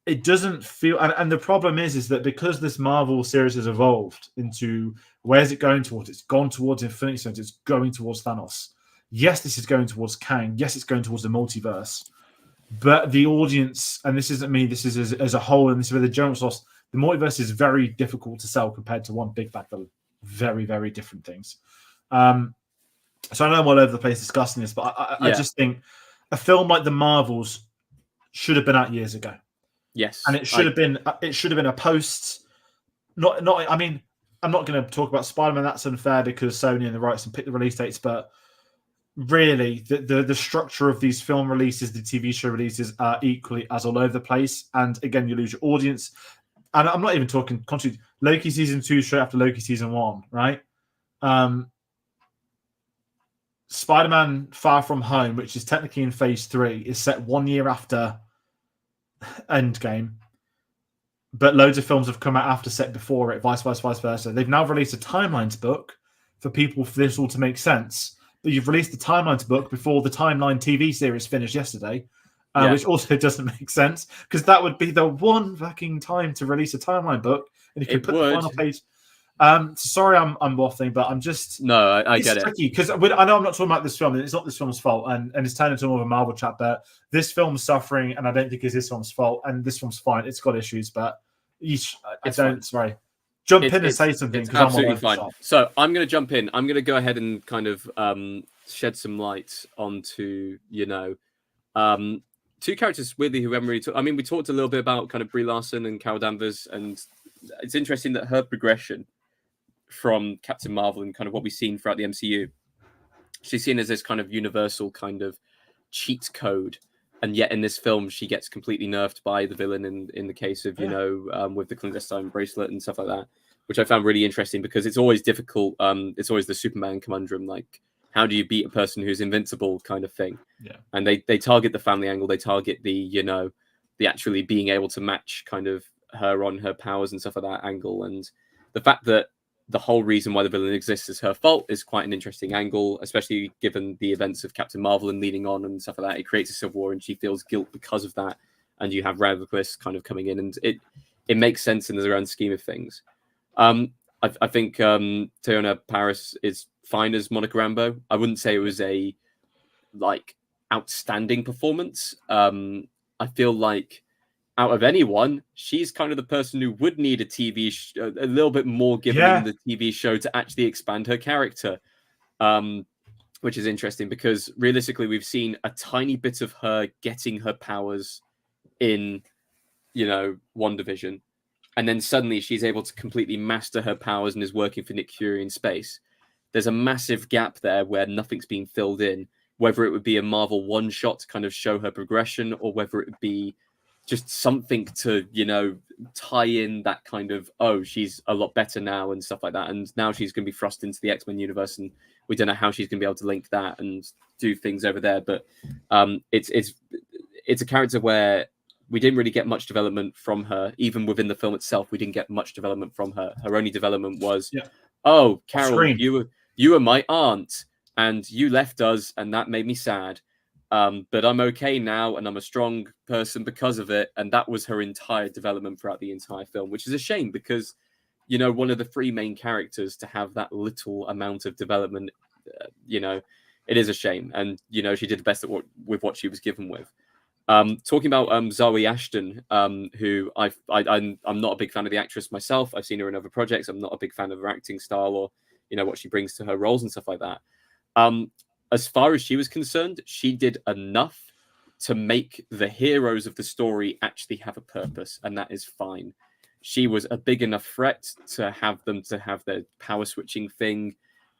it doesn't feel. And the problem is that because this Marvel series has evolved into where's it going towards? It's gone towards Infinity Stones. It's going towards Thanos. Yes, this is going towards Kang. Yes, it's going towards the multiverse. But the audience, and this isn't me, this is as a whole, and this is with the general source, the multiverse is very difficult to sell compared to one big bad villain. Very, very different things. So I know I'm all over the place discussing this, but I just think a film like The Marvels should have been out years ago. Yes, and it should have been a post. Not. I mean, I'm not going to talk about Spider-Man. That's unfair because Sony and the rights and pick the release dates, but really, the structure of these film releases, the TV show releases, are equally as all over the place. And again, you lose your audience. And I'm not even talking Loki season 2 straight after Loki season 1, right? Spider-Man Far From Home, which is technically in phase 3, is set 1 year after Endgame. But loads of films have come out after set before it, vice versa. They've now released a timelines book for people for this all to make sense. But you've released the timelines book before the Timeline TV series finished yesterday, which also doesn't make sense because that would be the one fucking time to release a timeline book, and you could put the final page. Sorry, I'm waffling, but I'm just I get it. It's tricky because I know I'm not talking about this film, and it's not this film's fault, and it's turned into more of a Marvel chat. But this film's suffering, and I don't think it's this film's fault. And this film's fine; it's got issues, but sorry. Jump in and say something. It's absolutely fine. So I'm going to jump in. I'm going to go ahead and kind of shed some light onto, two characters weirdly who haven't really talked. I mean, we talked a little bit about kind of Brie Larson and Carol Danvers, and it's interesting that her progression from Captain Marvel and kind of what we've seen throughout the MCU, she's seen as this kind of universal kind of cheat code. And yet in this film, she gets completely nerfed by the villain in the case of, with the clandestine bracelet and stuff like that, which I found really interesting because it's always difficult. It's always the Superman conundrum, like, how do you beat a person who's invincible kind of thing? Yeah. And they target the family angle. They target the actually being able to match kind of her on her powers and stuff like that angle. And the fact that the whole reason why the villain exists is her fault is quite an interesting angle, especially given the events of Captain Marvel and leading on and stuff like that. It creates a civil war and she feels guilt because of that. And you have Radcliffe kind of coming in, and it makes sense in the grand scheme of things. I think Teyonah Parris is fine as Monica Rambeau. I wouldn't say it was a outstanding performance. I feel like out of anyone, she's kind of the person who would need a little bit more given in the TV show to actually expand her character, which is interesting because realistically, we've seen a tiny bit of her getting her powers in, WandaVision. And then suddenly she's able to completely master her powers and is working for Nick Fury in space. There's a massive gap there where nothing's being filled in, whether it would be a Marvel one-shot to kind of show her progression or whether it would be just something to, tie in that kind of, she's a lot better now and stuff like that. And now she's going to be thrust into the X-Men universe and we don't know how she's going to be able to link that and do things over there. But it's a character where we didn't really get much development from her. Even within the film itself, we didn't get much development from her. Her only development was, Carol, you were my aunt and you left us and that made me sad. But I'm okay now and I'm a strong person because of it. And that was her entire development throughout the entire film, which is a shame because, one of the three main characters to have that little amount of development, it is a shame. And, she did the best with what she was given with. Talking about Zawe Ashton, who I'm not a big fan of the actress myself. I've seen her in other projects. I'm not a big fan of her acting style or, what she brings to her roles and stuff like that. As far as she was concerned, she did enough to make the heroes of the story actually have a purpose, and that is fine. She was a big enough threat to have them to have their power switching thing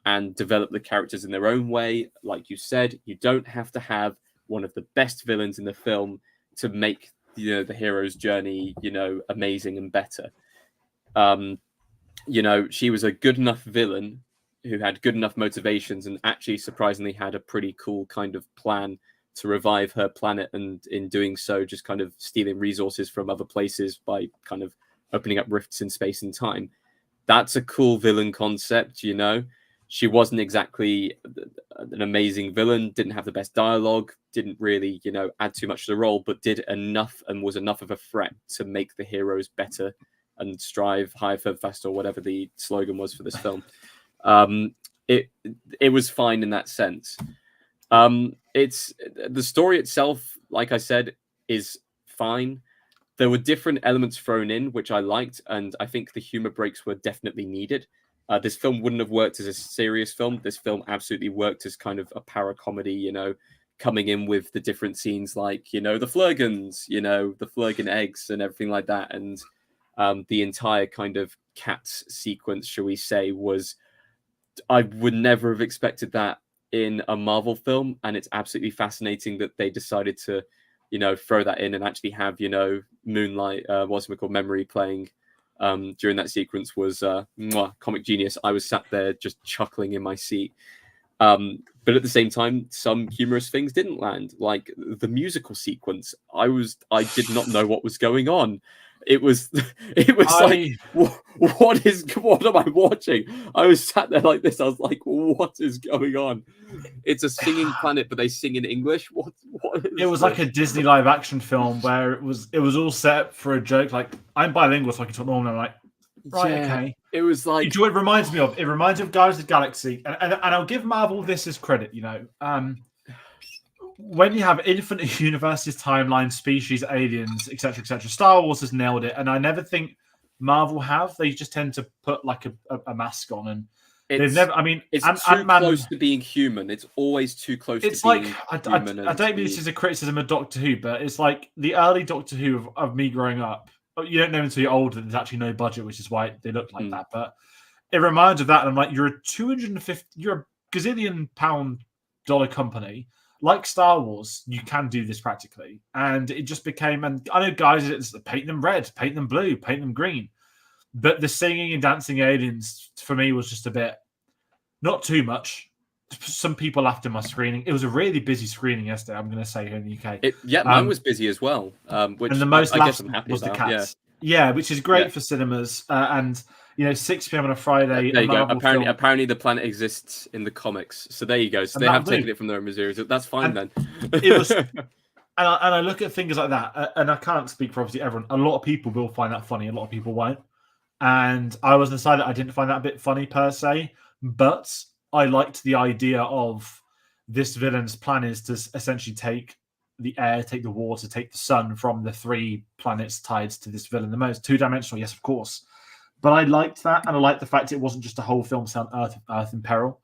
and develop the characters in their own way. Like you said, you don't have to have one of the best villains in the film to make the hero's journey, amazing and better. She was a good enough villain who had good enough motivations and actually surprisingly had a pretty cool kind of plan to revive her planet, and in doing so just kind of stealing resources from other places by kind of opening up rifts in space and time. That's a cool villain concept. She wasn't exactly an amazing villain, didn't have the best dialogue, didn't really add too much to the role, but did enough and was enough of a threat to make the heroes better and strive higher, further, faster, or whatever the slogan was for this film. It was fine in that sense. it's the story itself, like I said, is fine. There were different elements thrown in, which I liked, and I think the humor breaks were definitely needed. This film wouldn't have worked as a serious film. This film absolutely worked as kind of a para-comedy, coming in with the different scenes like, the Flurgans, the Flurgan eggs and everything like that. And the entire kind of cats sequence, shall we say, I would never have expected that in a Marvel film. And it's absolutely fascinating that they decided to, throw that in and actually have, Moonlight, what's it called, Memory playing during that sequence was comic genius. I was sat there just chuckling in my seat. But at the same time, some humorous things didn't land, like the musical sequence. I did not know what was going on. It was like, what am I watching? I was sat there like this. I was like, what is going on? It's a singing planet, but they sing in English. What is it was this? like a Disney live action film where it was all set for a joke. Like, I'm bilingual, so I can talk normal. I'm like, right, okay. It was like, it reminds me of Guardians of the Galaxy, and I'll give Marvel this as credit. When you have infinite universes, timelines, species, aliens, etc., etc., Star Wars has nailed it, and I never think Marvel have. They just tend to put like a mask on, and they've never. I mean, it's too close to being human. It's always too close. It's to like being human. I don't mean this is a criticism of Doctor Who, but it's like the early Doctor Who of me growing up. You don't know until you're older. There's actually no budget, which is why they look like that. But it reminds of that. And I'm like, you're a gazillion dollar company. Like Star Wars, you can do this practically. And it just became, and I know guys, it's paint them red, paint them blue, paint them green. But the singing and dancing aliens for me was just a bit, not too much. Some people laughed in my screening. It was a really busy screening yesterday, I'm going to say, here in the UK. Mine was busy as well. Which and the most I guess I'm laughed happy was about. the cats. Yeah, which is great for cinemas. And 6 p.m. on a Friday. There you go. Apparently, the planet exists in the comics. So there you go. So they have taken it from their Missouri. So that's fine then. It was, and I look at things like that, and I can't speak for obviously everyone. A lot of people will find that funny. A lot of people won't. And I was on the side that I didn't find that a bit funny per se, but I liked the idea of this villain's plan is to essentially take the air, take the water, take the sun from the 3 planets tied to this villain. The most two-dimensional, yes, of course. But I liked that, and I liked the fact it wasn't just a whole film set on Earth in peril.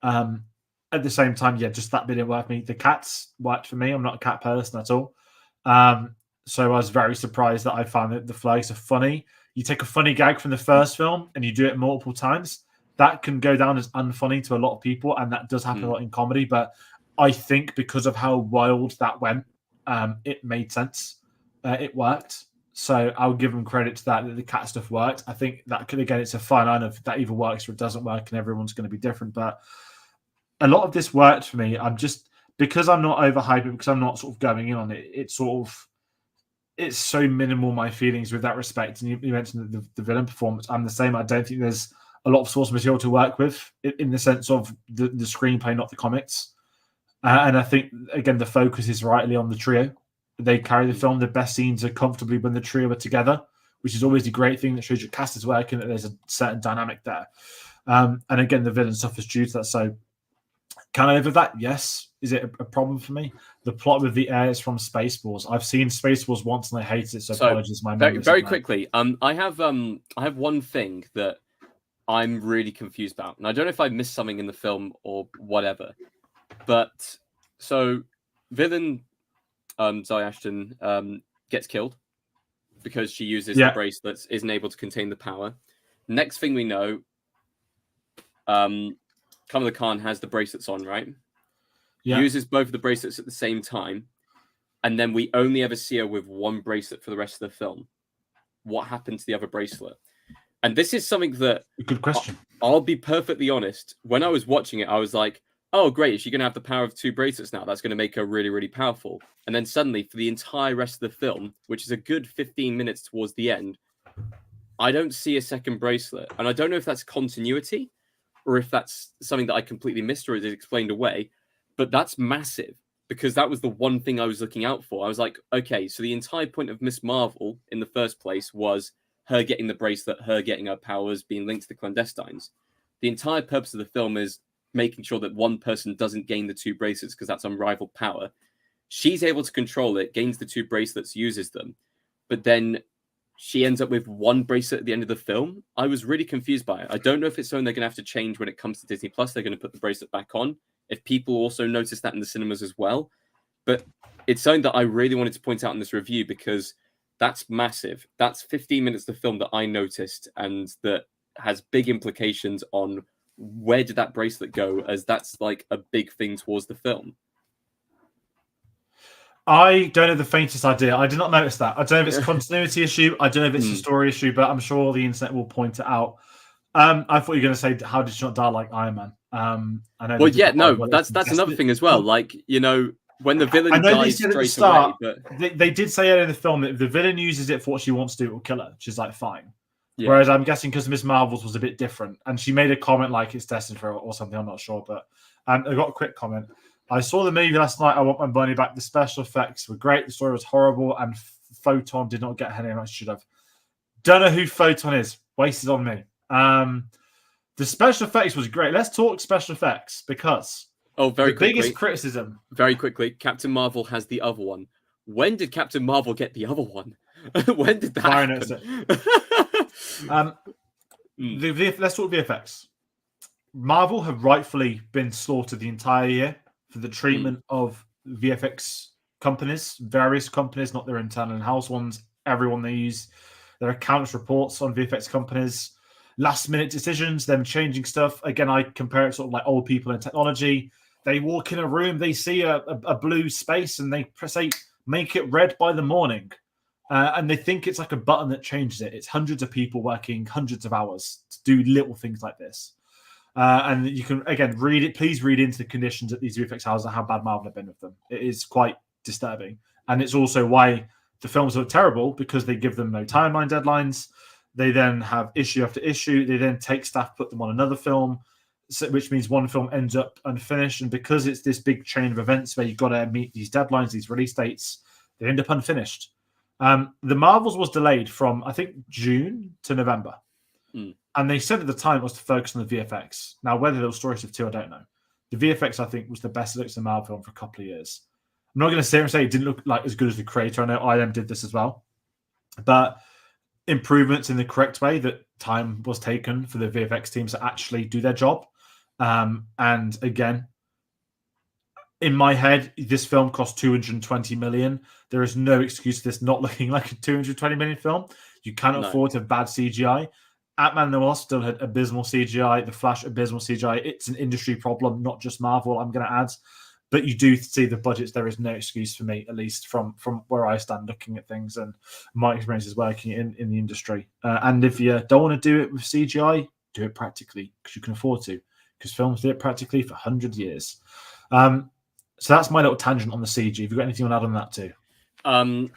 At the same time, just that bit didn't work for me. The cats worked for me. I'm not a cat person at all. So I was very surprised that I found that the flags are funny. You take a funny gag from the first film and you do it multiple times. That can go down as unfunny to a lot of people, and that does happen a lot in comedy. But I think because of how wild that went, it made sense. It worked. So I'll give them credit to that the cat stuff worked. I think that could, again, it's a fine line of that either works or it doesn't work, and everyone's going to be different. But a lot of this worked for me. I'm just, because I'm not overhyping, because I'm not sort of going in on it, it's so minimal, my feelings with that respect. And you mentioned the villain performance. I'm the same. I don't think there's a lot of source material to work with in the sense of the screenplay, not the comics. And I think, again, the focus is rightly on the trio. They carry the film. The best scenes are comfortably when the trio are together, which is always a great thing that shows your cast is working, that there's a certain dynamic there. And again, the villain suffers due to that. So can I live with that? Yes. Is it a problem for me? The plot with the heirs from Spaceballs. I've seen Spaceballs once and I hated it. So apologies, my memory. Very quickly. I have one thing that I'm really confused about, and I don't know if I missed something in the film or whatever. But so villain Zoe Ashton gets killed because she uses the bracelets, isn't able to contain the power. Next thing we know, Kamala Khan has the bracelets on, right? Yeah. Uses both of the bracelets at the same time, and then we only ever see her with one bracelet for the rest of the film. What happened to the other bracelet? And this is something that... Good question. I'll be perfectly honest. When I was watching it, I was like, oh, great, is she going to have the power of 2 bracelets now? That's going to make her really, really powerful. And then suddenly, for the entire rest of the film, which is a good 15 minutes towards the end, I don't see a second bracelet. And I don't know if that's continuity or if that's something that I completely missed or is explained away. But that's massive, because that was the one thing I was looking out for. I was like, okay, so the entire point of Miss Marvel in the first place was her getting the bracelet, her getting her powers, being linked to the clandestines. The entire purpose of the film is making sure that one person doesn't gain the 2 bracelets because that's unrivaled power. She's able to control it, gains the 2 bracelets, uses them, but then she ends up with 1 bracelet at the end of the film. I was really confused by it. I don't know if it's something they're going to have to change when it comes to Disney Plus. They're going to put the bracelet back on. If people also notice that in the cinemas as well. But it's something that I really wanted to point out in this review because that's massive. That's 15 minutes of the film that I noticed and that has big implications on where did that bracelet go, as that's like a big thing towards the film. I don't have the faintest idea. I did not notice that. I don't know if it's a continuity issue. I don't know if it's a story issue, but I'm sure the internet will point it out. I thought you were going to say, how did she not die like Iron Man? I know. Well, yeah, no, that's another thing as well. Like, you know, when the villain dies straight away. But they did say earlier in the film that if the villain uses it for what she wants to do, it will kill her. She's like, fine. Yeah. Whereas I'm guessing because Miss Marvel's was a bit different. And she made a comment like it's destined for her or something. I'm not sure. But I got a quick comment. I saw the movie last night. I want my money back. The special effects were great. The story was horrible. And Photon did not get her name. I should have. Don't know who Photon is. Wasted on me. The special effects was great. Let's talk special effects because biggest criticism. Very quickly, Captain Marvel has the other one. When did Captain Marvel get the other one? When did that happen? Let's talk VFX. Marvel have rightfully been slaughtered the entire year for the treatment of VFX companies, various companies, not their internal in-house ones, everyone they use. There are countless reports on VFX companies, last-minute decisions, them changing stuff. Again, I compare it sort of like old people in technology. They walk in a room, they see a blue space, and they say, make it red by the morning. And they think it's like a button that changes it. It's hundreds of people working hundreds of hours to do little things like this. And you can, again, read it. Please read into the conditions at these VFX houses and how bad Marvel have been with them. It is quite disturbing. And it's also why the films look terrible, because they give them no timeline deadlines. They then have issue after issue. They then take staff, put them on another film, which means one film ends up unfinished. And because it's this big chain of events where you've got to meet these deadlines, these release dates, they end up unfinished. The Marvels was delayed from, I think, June to November. And they said at the time it was to focus on the VFX. Now, whether there was stories of 2, I don't know. The VFX, I think, was the best it looks in a Marvel film for a couple of years. I'm not going to sit here and say it didn't look like as good as the creator. I know ILM did this as well. But improvements in the correct way, that time was taken for the VFX teams to actually do their job. And again, in my head, this film cost $220 million. There is no excuse for this not looking like a $220 million film. You cannot afford to have bad CGI. Ant-Man and the Wasp still had abysmal CGI. The Flash, abysmal CGI. It's an industry problem, not just Marvel, I'm going to add. But you do see the budgets. There is no excuse for me, at least from where I stand looking at things and my experiences working in the industry. And if you don't want to do it with CGI, do it practically, because you can afford to, because films did it practically for 100 years. So that's my little tangent on the CG. Have you got anything to add on that too? I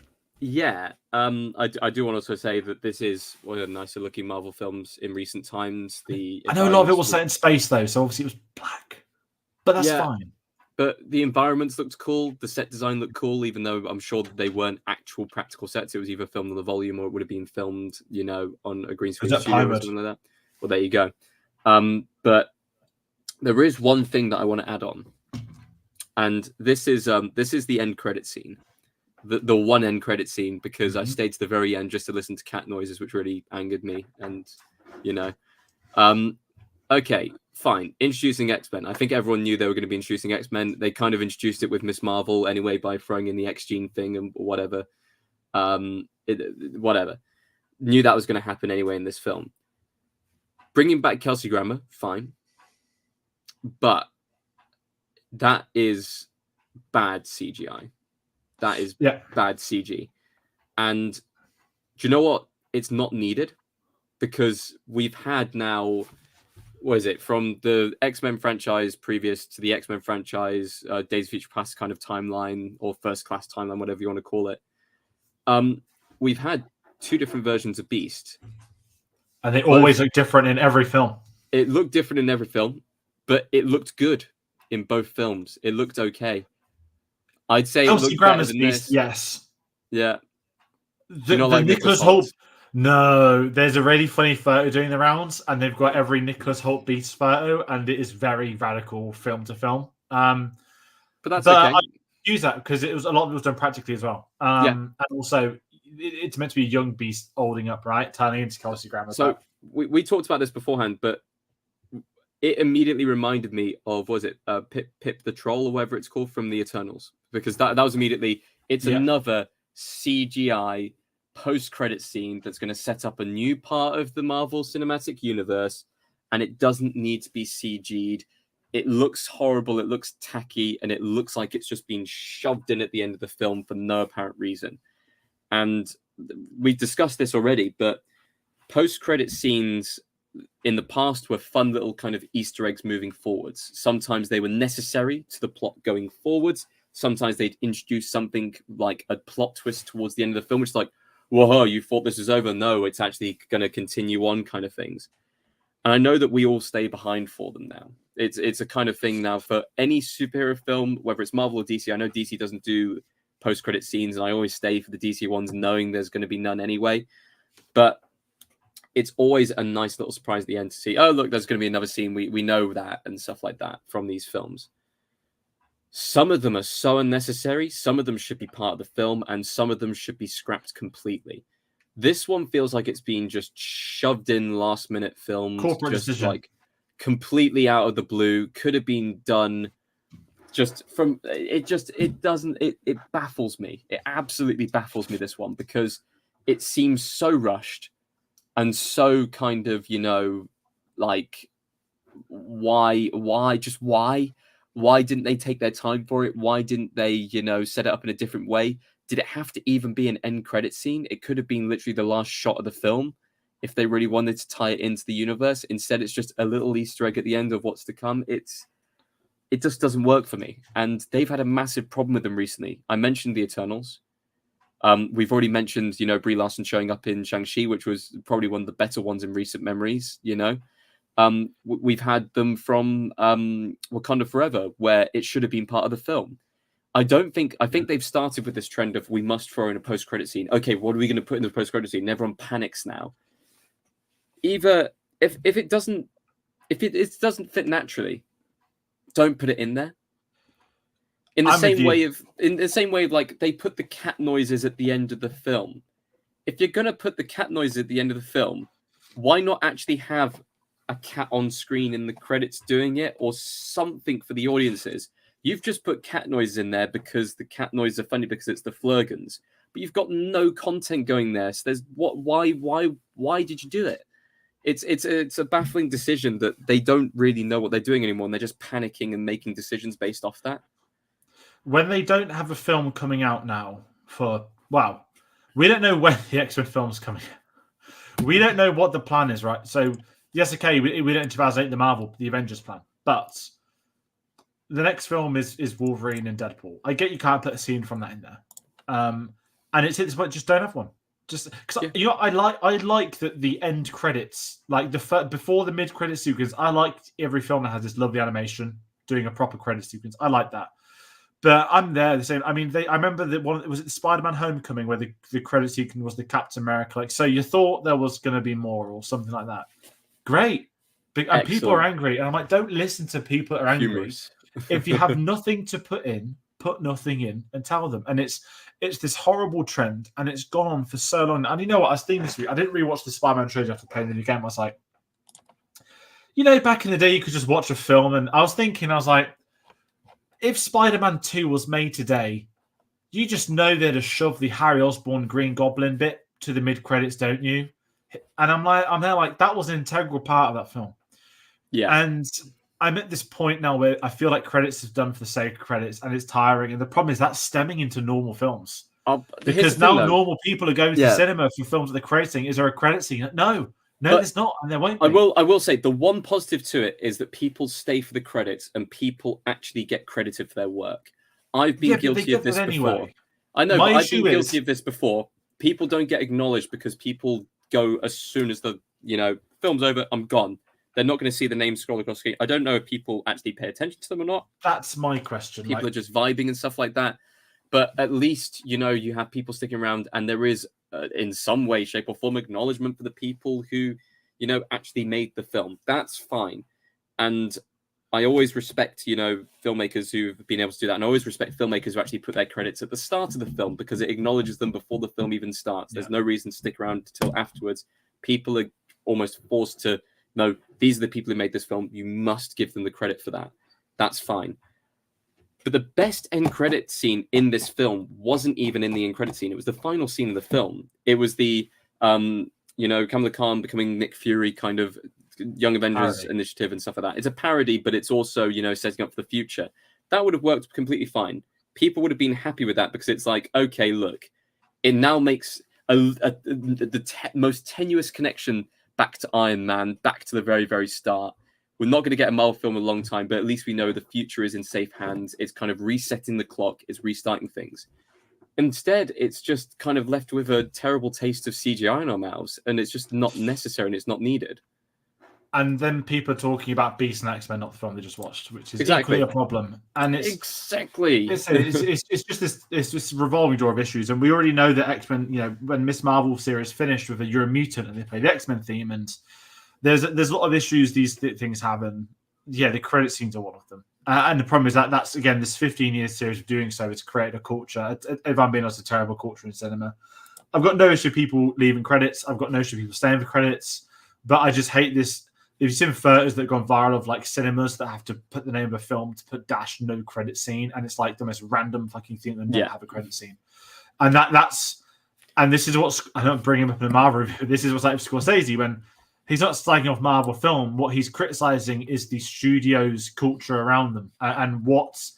do want to also say that this is one of the nicer looking Marvel films in recent times. I know a lot of it was set in space though, so obviously it was black, but that's fine. But the environments looked cool. The set design looked cool, even though I'm sure that they weren't actual practical sets. It was either filmed on the volume or it would have been filmed, on a green screen studio or something like that. Well, there you go. But there is one thing that I want to add on, and this is the end credit scene. The one end credit scene, because I stayed to the very end just to listen to cat noises, which really angered me. And, okay, fine. Introducing X-Men. I think everyone knew they were going to be introducing X-Men. They kind of introduced it with Miss Marvel anyway by throwing in the X-Gene thing and whatever. Whatever. Knew that was going to happen anyway in this film. Bringing back Kelsey Grammer, fine. But that is bad CGI. That is bad CG. And do you know what? It's not needed, because we've had now, what is it, from the X-Men franchise previous to the X-Men franchise, Days of Future Past kind of timeline, or First Class timeline, whatever you want to call it. We've had 2 different versions of Beast. And they always look different in every film. It looked different in every film, but it looked good in both films. It looked okay. I'd say Kelsey Grammer's Beast, yes. Yeah. The Nicholas Hoult, No, there's a really funny photo doing the rounds, and they've got every Nicholas Hoult Beast photo, and it is very radical film to film. But that's but okay. I use that because it was a lot of it was done practically as well. And also it's meant to be a young Beast holding up, right? Turning into Kelsey Grammer. So we talked about this beforehand, but it immediately reminded me of, was it Pip the Troll or whatever it's called from the Eternals? Because that was immediately, it's another CGI post-credit scene that's going to set up a new part of the Marvel Cinematic Universe, and it doesn't need to be CG'd. It looks horrible, it looks tacky, and it looks like it's just been shoved in at the end of the film for no apparent reason. And we discussed this already, but post-credit scenes in the past were fun little kind of Easter eggs moving forwards. Sometimes they were necessary to the plot going forwards. Sometimes they'd introduce something like a plot twist towards the end of the film, which is like, whoa, you thought this was over? No, it's actually going to continue on kind of things. And I know that we all stay behind for them now. It's a kind of thing now for any superhero film, whether it's Marvel or DC. I know DC doesn't do post-credit scenes, and I always stay for the DC ones knowing there's going to be none anyway. But it's always a nice little surprise at the end to see, oh, look, there's going to be another scene. We know that and stuff like that from these films. Some of them are so unnecessary. Some of them should be part of the film, and some of them should be scrapped completely. This one feels like it's being just shoved in last-minute films, corporate just decision. like completely out of the blue. Could have been done just from it. It baffles me. It absolutely baffles me, this one, because it seems so rushed and so kind of, like, why didn't they take their time for it? Why didn't they, set it up in a different way? Did it have to even be an end credit scene? It could have been literally the last shot of the film if they really wanted to tie it into the universe. Instead, it's just a little Easter egg at the end of what's to come. It just doesn't work for me. And they've had a massive problem with them recently. I mentioned the Eternals. We've already mentioned, Brie Larson showing up in Shang-Chi, which was probably one of the better ones in recent memories, We've had them from Wakanda Forever, where it should have been part of the film. I think they've started with this trend of we must throw in a post-credit scene. Okay, what are we going to put in the post-credit scene? And everyone panics now. Either if it doesn't fit naturally, don't put it in there. In the same way of like they put the cat noises at the end of the film. If you're going to put the cat noises at the end of the film, why not actually have a cat on screen in the credits doing it, or something for the audiences? You've just put cat noises in there because the cat noises are funny because it's the Flurgans, but you've got no content going there. So why did you do it? It's a baffling decision that they don't really know what they're doing anymore, and they're just panicking and making decisions based off that. When they don't have a film coming out now we don't know when the X-Men film's coming out. We don't know what the plan is, right? So yes, okay, we don't 2008 the Avengers plan, but the next film is Wolverine and Deadpool. I get you can't put a scene from that in there, and it's at this point just don't have one. Just because I like that the end credits, like before the mid credit sequence. I liked every film that has this lovely animation doing a proper credit sequence. I like that, but I'm there the same. I mean, I remember that one was it the Spider-Man Homecoming where the credit sequence was the Captain America. Like, so you thought there was going to be more or something like that. Great, and people are angry, and I'm like, don't listen to people that are angry. Humorous. If you have nothing to put in, put nothing in and tell them. And it's this horrible trend, and it's gone on for so long. And you know what? I was thinking this week, I didn't rewatch the Spider-Man trilogy after playing the new game. I was like, back in the day, you could just watch a film. And I was like, if Spider-Man 2 was made today, you just know they'd have shoved the Harry Osborn Green Goblin bit to the mid-credits, don't you? And I'm there like, that was an integral part of that film. Yeah. And I'm at this point now where I feel like credits is done for the sake of credits, and it's tiring. And the problem is that's stemming into normal films. Because now normal people are going to cinema for films that they're creating. Is there a credit scene? No, there's not, and there won't be. I will say the one positive to it is that people stay for the credits and people actually get credited for their work. I've been guilty of this before. I know, but I've been guilty of this before. People don't get acknowledged because people go as soon as the film's over. I'm gone. They're not going to see the name scroll across the screen. I don't know if people actually pay attention to them or not. That's my question. People are just vibing and stuff like that. But at least, you have people sticking around, and there is in some way, shape, or form acknowledgement for the people who, you know, actually made the film. That's fine. And I always respect, you know, filmmakers who've been able to do that. And I always respect filmmakers who actually put their credits at the start of the film because it acknowledges them before the film even starts. There's no reason to stick around till afterwards. People are almost forced to know these are the people who made this film. You must give them the credit for that. That's fine. But the best end credit scene in this film wasn't even in the end credit scene. It was the final scene of the film. It was the, you know, Kamala Khan becoming Nick Fury kind of Young Avengers initiative and stuff like that. It's a parody, but it's also, you know, setting up for the future. That would have worked completely fine. People would have been happy with that because it's like, okay, look, it now makes the most tenuous connection back to Iron Man, back to the very, very start. We're not going to get a Marvel film in a long time, but at least we know the future is in safe hands. It's kind of resetting the clock. It's restarting things. Instead, it's just kind of left with a terrible taste of CGI in our mouths, and it's just not necessary and it's not needed. And then people are talking about Beast and X-Men, not the film they just watched, which is equally a problem. And it's just this revolving door of issues. And we already know that X-Men, you know, when Miss Marvel series finished with a You're a Mutant and they play the X-Men theme, and there's a lot of issues these things have, and yeah, the credit scenes are one of them. And the problem is that's again this 15-year series of doing so. It's created a culture. If I'm being honest, a terrible culture in cinema. I've got no issue with people leaving credits. I've got no issue with people staying for credits. But I just hate this. If you've seen photos that have gone viral of like cinemas that have to put the name of a film to put dash no credit scene, and it's like the most random fucking thing that never have a credit scene. And and this is what's I don't bring him up in a Marvel review. This is what's like Scorsese when. He's not slagging off Marvel film. What he's criticizing is the studio's culture around them and what's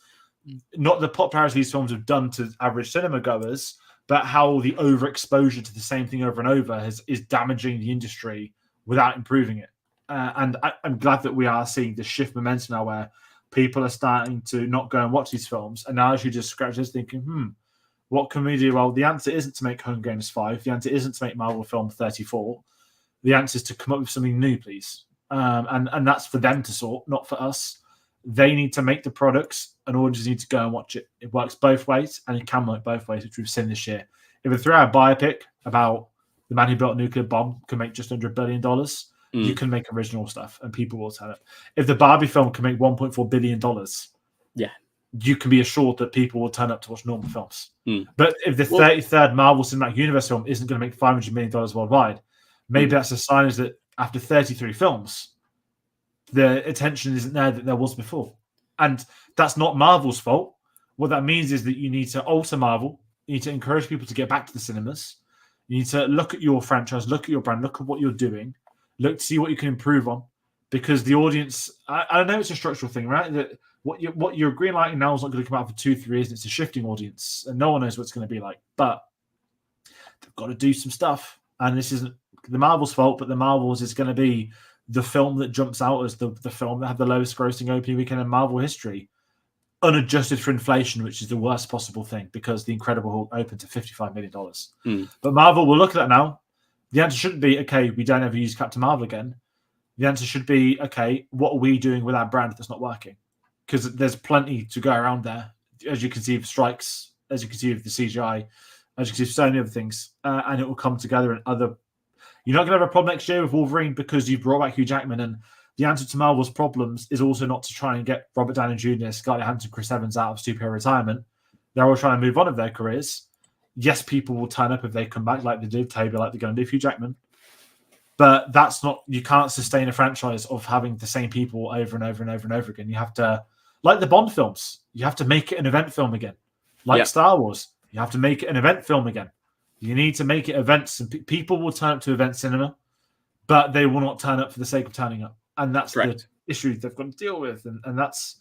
not the popularity these films have done to average cinema goers, but how the overexposure to the same thing over and over is damaging the industry without improving it. And I'm glad that we are seeing the shift momentum now where people are starting to not go and watch these films. And now as you just scratch this thinking, what can we do? Well, the answer isn't to make Hunger Games 5. The answer isn't to make Marvel film 34. The answer is to come up with something new, please. And that's for them to sort, not for us. They need to make the products and audiences need to go and watch it. It works both ways, and it can work both ways, which we've seen this year. If a 3-hour biopic about the man who built a nuclear bomb can make just $100 billion, you can make original stuff and people will tell it. If the Barbie film can make $1.4 billion, you can be assured that people will turn up to watch normal films. But if the 33rd Marvel Cinematic Universe film isn't going to make $500 million worldwide, maybe that's a sign is that after 33 films, the attention isn't there that there was before. And that's not Marvel's fault. What that means is that you need to alter Marvel. You need to encourage people to get back to the cinemas. You need to look at your franchise, look at your brand, look at what you're doing, look to see what you can improve on. Because the audience, I know it's a structural thing, right? That what you're greenlighting now is not going to come out for 2-3 years. It's a shifting audience, and no one knows what it's going to be like. But they've got to do some stuff. And this isn't the Marvel's fault, but the Marvels is going to be the film that jumps out as the film that had the lowest grossing opening weekend in Marvel history, unadjusted for inflation, which is the worst possible thing because The Incredible Hulk opened to $55 million. But Marvel will look at that now. The answer shouldn't be, okay, we don't ever use Captain Marvel again. The answer should be, okay, what are we doing with our brand that's not working? Because there's plenty to go around there. As you can see with strikes, as you can see with the CGI, as you can see with so many other things, and it will come together in other. You're not going to have a problem next year with Wolverine because you've brought back Hugh Jackman. And the answer to Marvel's problems is also not to try and get Robert Downey Jr., Scarlett Johansson, Chris Evans out of superhero retirement. They're all trying to move on with their careers. Yes, people will turn up if they come back like they did Tayte, like they're going to do Hugh Jackman. But that's not, you can't sustain a franchise of having the same people over and over and over and over again. You have to, like the Bond films, you have to make it an event film again. Like Star Wars, you have to make it an event film again. You need to make it events, and people will turn up to event cinema, but they will not turn up for the sake of turning up. And that's the issue they've got to deal with. And that's,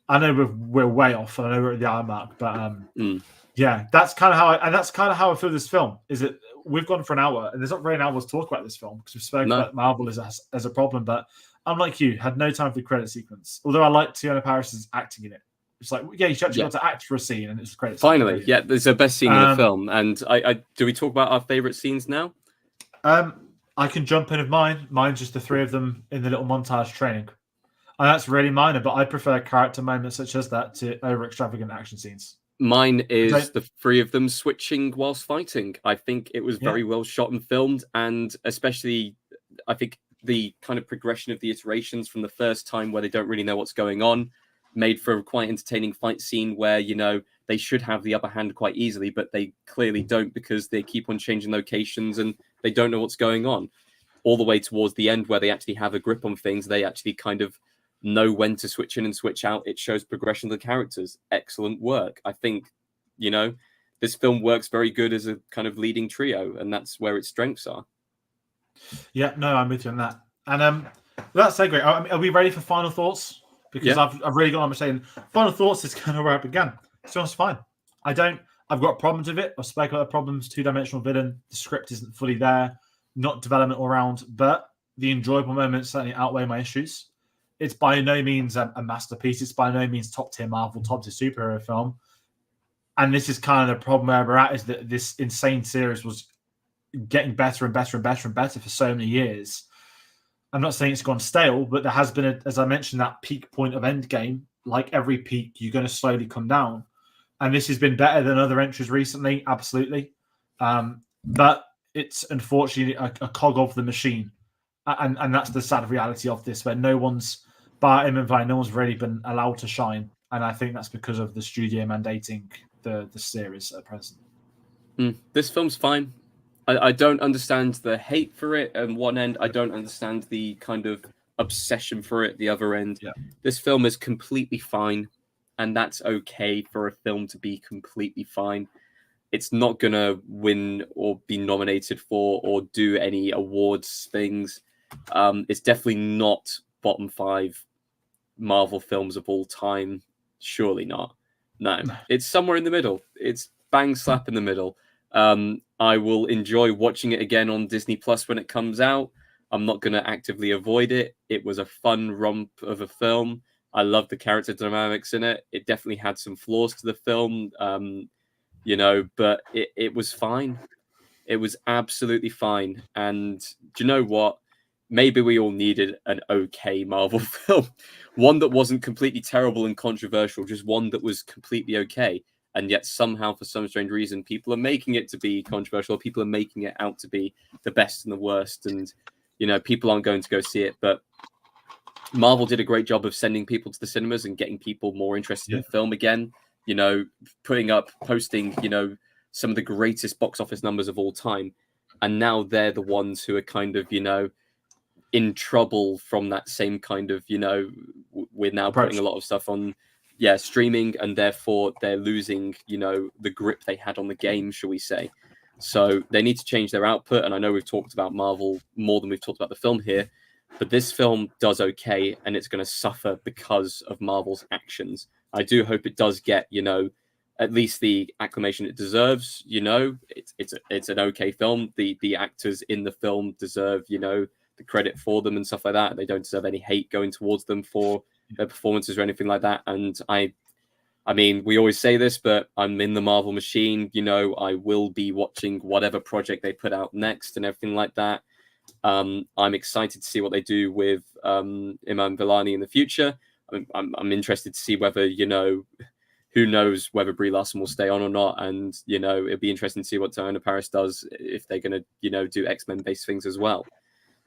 I know we're way off, and I know we're at the hour mark, but yeah, that's kind of how I feel this film is. That we've gone for an hour, and there's not very many hours to talk about this film because we've spoken about Marvel as a problem. But unlike you, had no time for the credit sequence. Although I liked Tiana Paris's acting in it. It's like, yeah, you actually got to act for a scene, and it's great. Finally, it's the best scene in the film. And I do we talk about our favorite scenes now? I can jump in with mine. Mine's just the three of them in the little montage training. And that's really minor, but I prefer character moments such as that to over extravagant action scenes. Mine is the three of them switching whilst fighting. I think it was very well shot and filmed, and especially I think the kind of progression of the iterations from the first time where they don't really know what's going on made for a quite entertaining fight scene where, you know, they should have the upper hand quite easily, but they clearly don't because they keep on changing locations and they don't know what's going on. All the way towards the end where they actually have a grip on things, they actually kind of know when to switch in and switch out. It shows progression of the characters. Excellent work. I think, you know, this film works very good as a kind of leading trio, and that's where its strengths are. Yeah, no, I'm with you on that. And that's so great. Are we ready for final thoughts? Because I've really got on saying final thoughts is kind of where I began. So it's fine. I've got problems with it. I've spoken about the problems, two-dimensional villain, the script isn't fully there, not development all around, but the enjoyable moments certainly outweigh my issues. It's by no means a masterpiece. It's by no means top-tier Marvel, top-tier superhero film. And this is kind of the problem where we're at, is that this insane series was getting better and better and better and better for so many years. I'm not saying it's gone stale, but there has been, as I mentioned, that peak point of Endgame. Like every peak, you're going to slowly come down. And this has been better than other entries recently, absolutely. But it's unfortunately a cog of the machine. And that's the sad reality of this, where no one's, bar him and Vine, no one's really been allowed to shine. And I think that's because of the studio mandating the series at present. This film's fine. I don't understand the hate for it on one end. I don't understand the kind of obsession for it the other end. Yeah. This film is completely fine, and that's okay for a film to be completely fine. It's not going to win or be nominated for or do any awards things. It's definitely not bottom 5 Marvel films of all time. Surely not. No, it's somewhere in the middle. It's bang slap in the middle. I will enjoy watching it again on Disney Plus when it comes out. I'm not going to actively avoid it. It was a fun romp of a film. I love the character dynamics in it. It definitely had some flaws to the film, you know, but it was fine. It was absolutely fine. And do you know what? Maybe we all needed an okay Marvel film. One that wasn't completely terrible and controversial, just one that was completely okay. And yet somehow, for some strange reason, people are making it to be controversial. People are making it out to be the best and the worst. And, you know, people aren't going to go see it. But Marvel did a great job of sending people to the cinemas and getting people more interested in the film again. You know, posting, you know, some of the greatest box office numbers of all time. And now they're the ones who are kind of, you know, in trouble from that same kind of, you know, we're now putting a lot of stuff on streaming, and therefore they're losing, you know, the grip they had on the game, shall we say. So they need to change their output. And I know we've talked about Marvel more than we've talked about the film here, but this film does okay, and it's going to suffer because of Marvel's actions. I do hope it does get, you know, at least the acclamation it deserves. You know, it's an okay film. The actors in the film deserve, you know, the credit for them and stuff like that. They don't deserve any hate going towards them for their performances or anything like that. And I mean, we always say this, but I'm in the Marvel machine. You know, I will be watching whatever project they put out next and everything like that. I'm excited to see what they do with Iman Vellani in the future. I'm interested to see whether, you know, who knows whether Brie Larson will stay on or not. And, you know, it'd be interesting to see what Diana Paris does if they're going to, you know, do X-Men based things as well.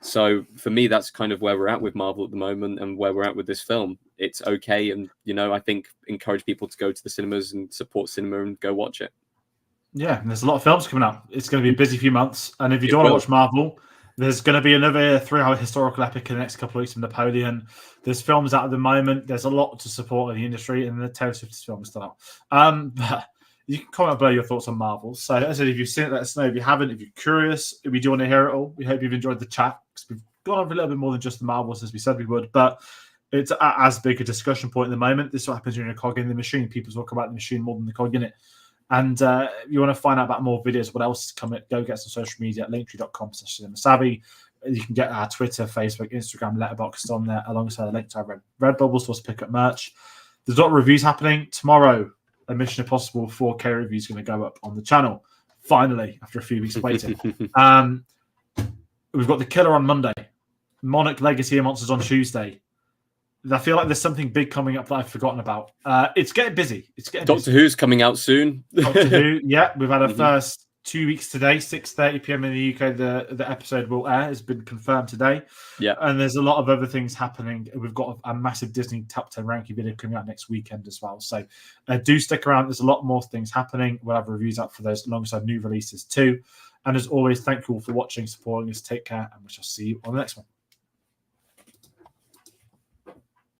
So for me, that's kind of where we're at with Marvel at the moment and where we're at with this film. It's okay. And, you know, I think encourage people to go to the cinemas and support cinema and go watch it. Yeah, and there's a lot of films coming out. It's going to be a busy few months. And if you don't want to watch Marvel, there's going to be another 3-hour historical epic in the next couple of weeks from Napoleon. There's films out at the moment. There's a lot to support in the industry, and the Taylor Swift film is still out. But you can comment below your thoughts on Marvel. So as I said, if you've seen it, let us know. If you haven't, if you're curious, if we do want to hear it all, we hope you've enjoyed the chat, because we've gone on for a little bit more than just the Marvels, as we said we would. But it's as big a discussion point at the moment. This is what happens when you're a cog in the machine. People talk about the machine more than the cog in it. And if you want to find out about more videos, what else is coming, go get some social media at linktree.com/cinemasavvy. You can get our Twitter, Facebook, Instagram, Letterboxd on there, alongside a link to our Redbubble store to pick up merch. There's a lot of reviews happening. Tomorrow, a Mission Impossible 4K review is going to go up on the channel. Finally, after a few weeks of waiting. We've got The Killer on Monday. Monarch Legacy of Monsters on Tuesday. I feel like there's something big coming up that I've forgotten about. It's getting busy. Doctor Who's coming out soon. Doctor Who, yeah. We've had our first 2 weeks today, 6:30 p.m. in the UK. The episode will air. Has been confirmed today. Yeah. And there's a lot of other things happening. We've got a massive Disney top 10 ranking video coming out next weekend as well. So do stick around. There's a lot more things happening. We'll have reviews up for those alongside new releases too. And as always, thank you all for watching, supporting us. Take care, and we shall see you on the next one.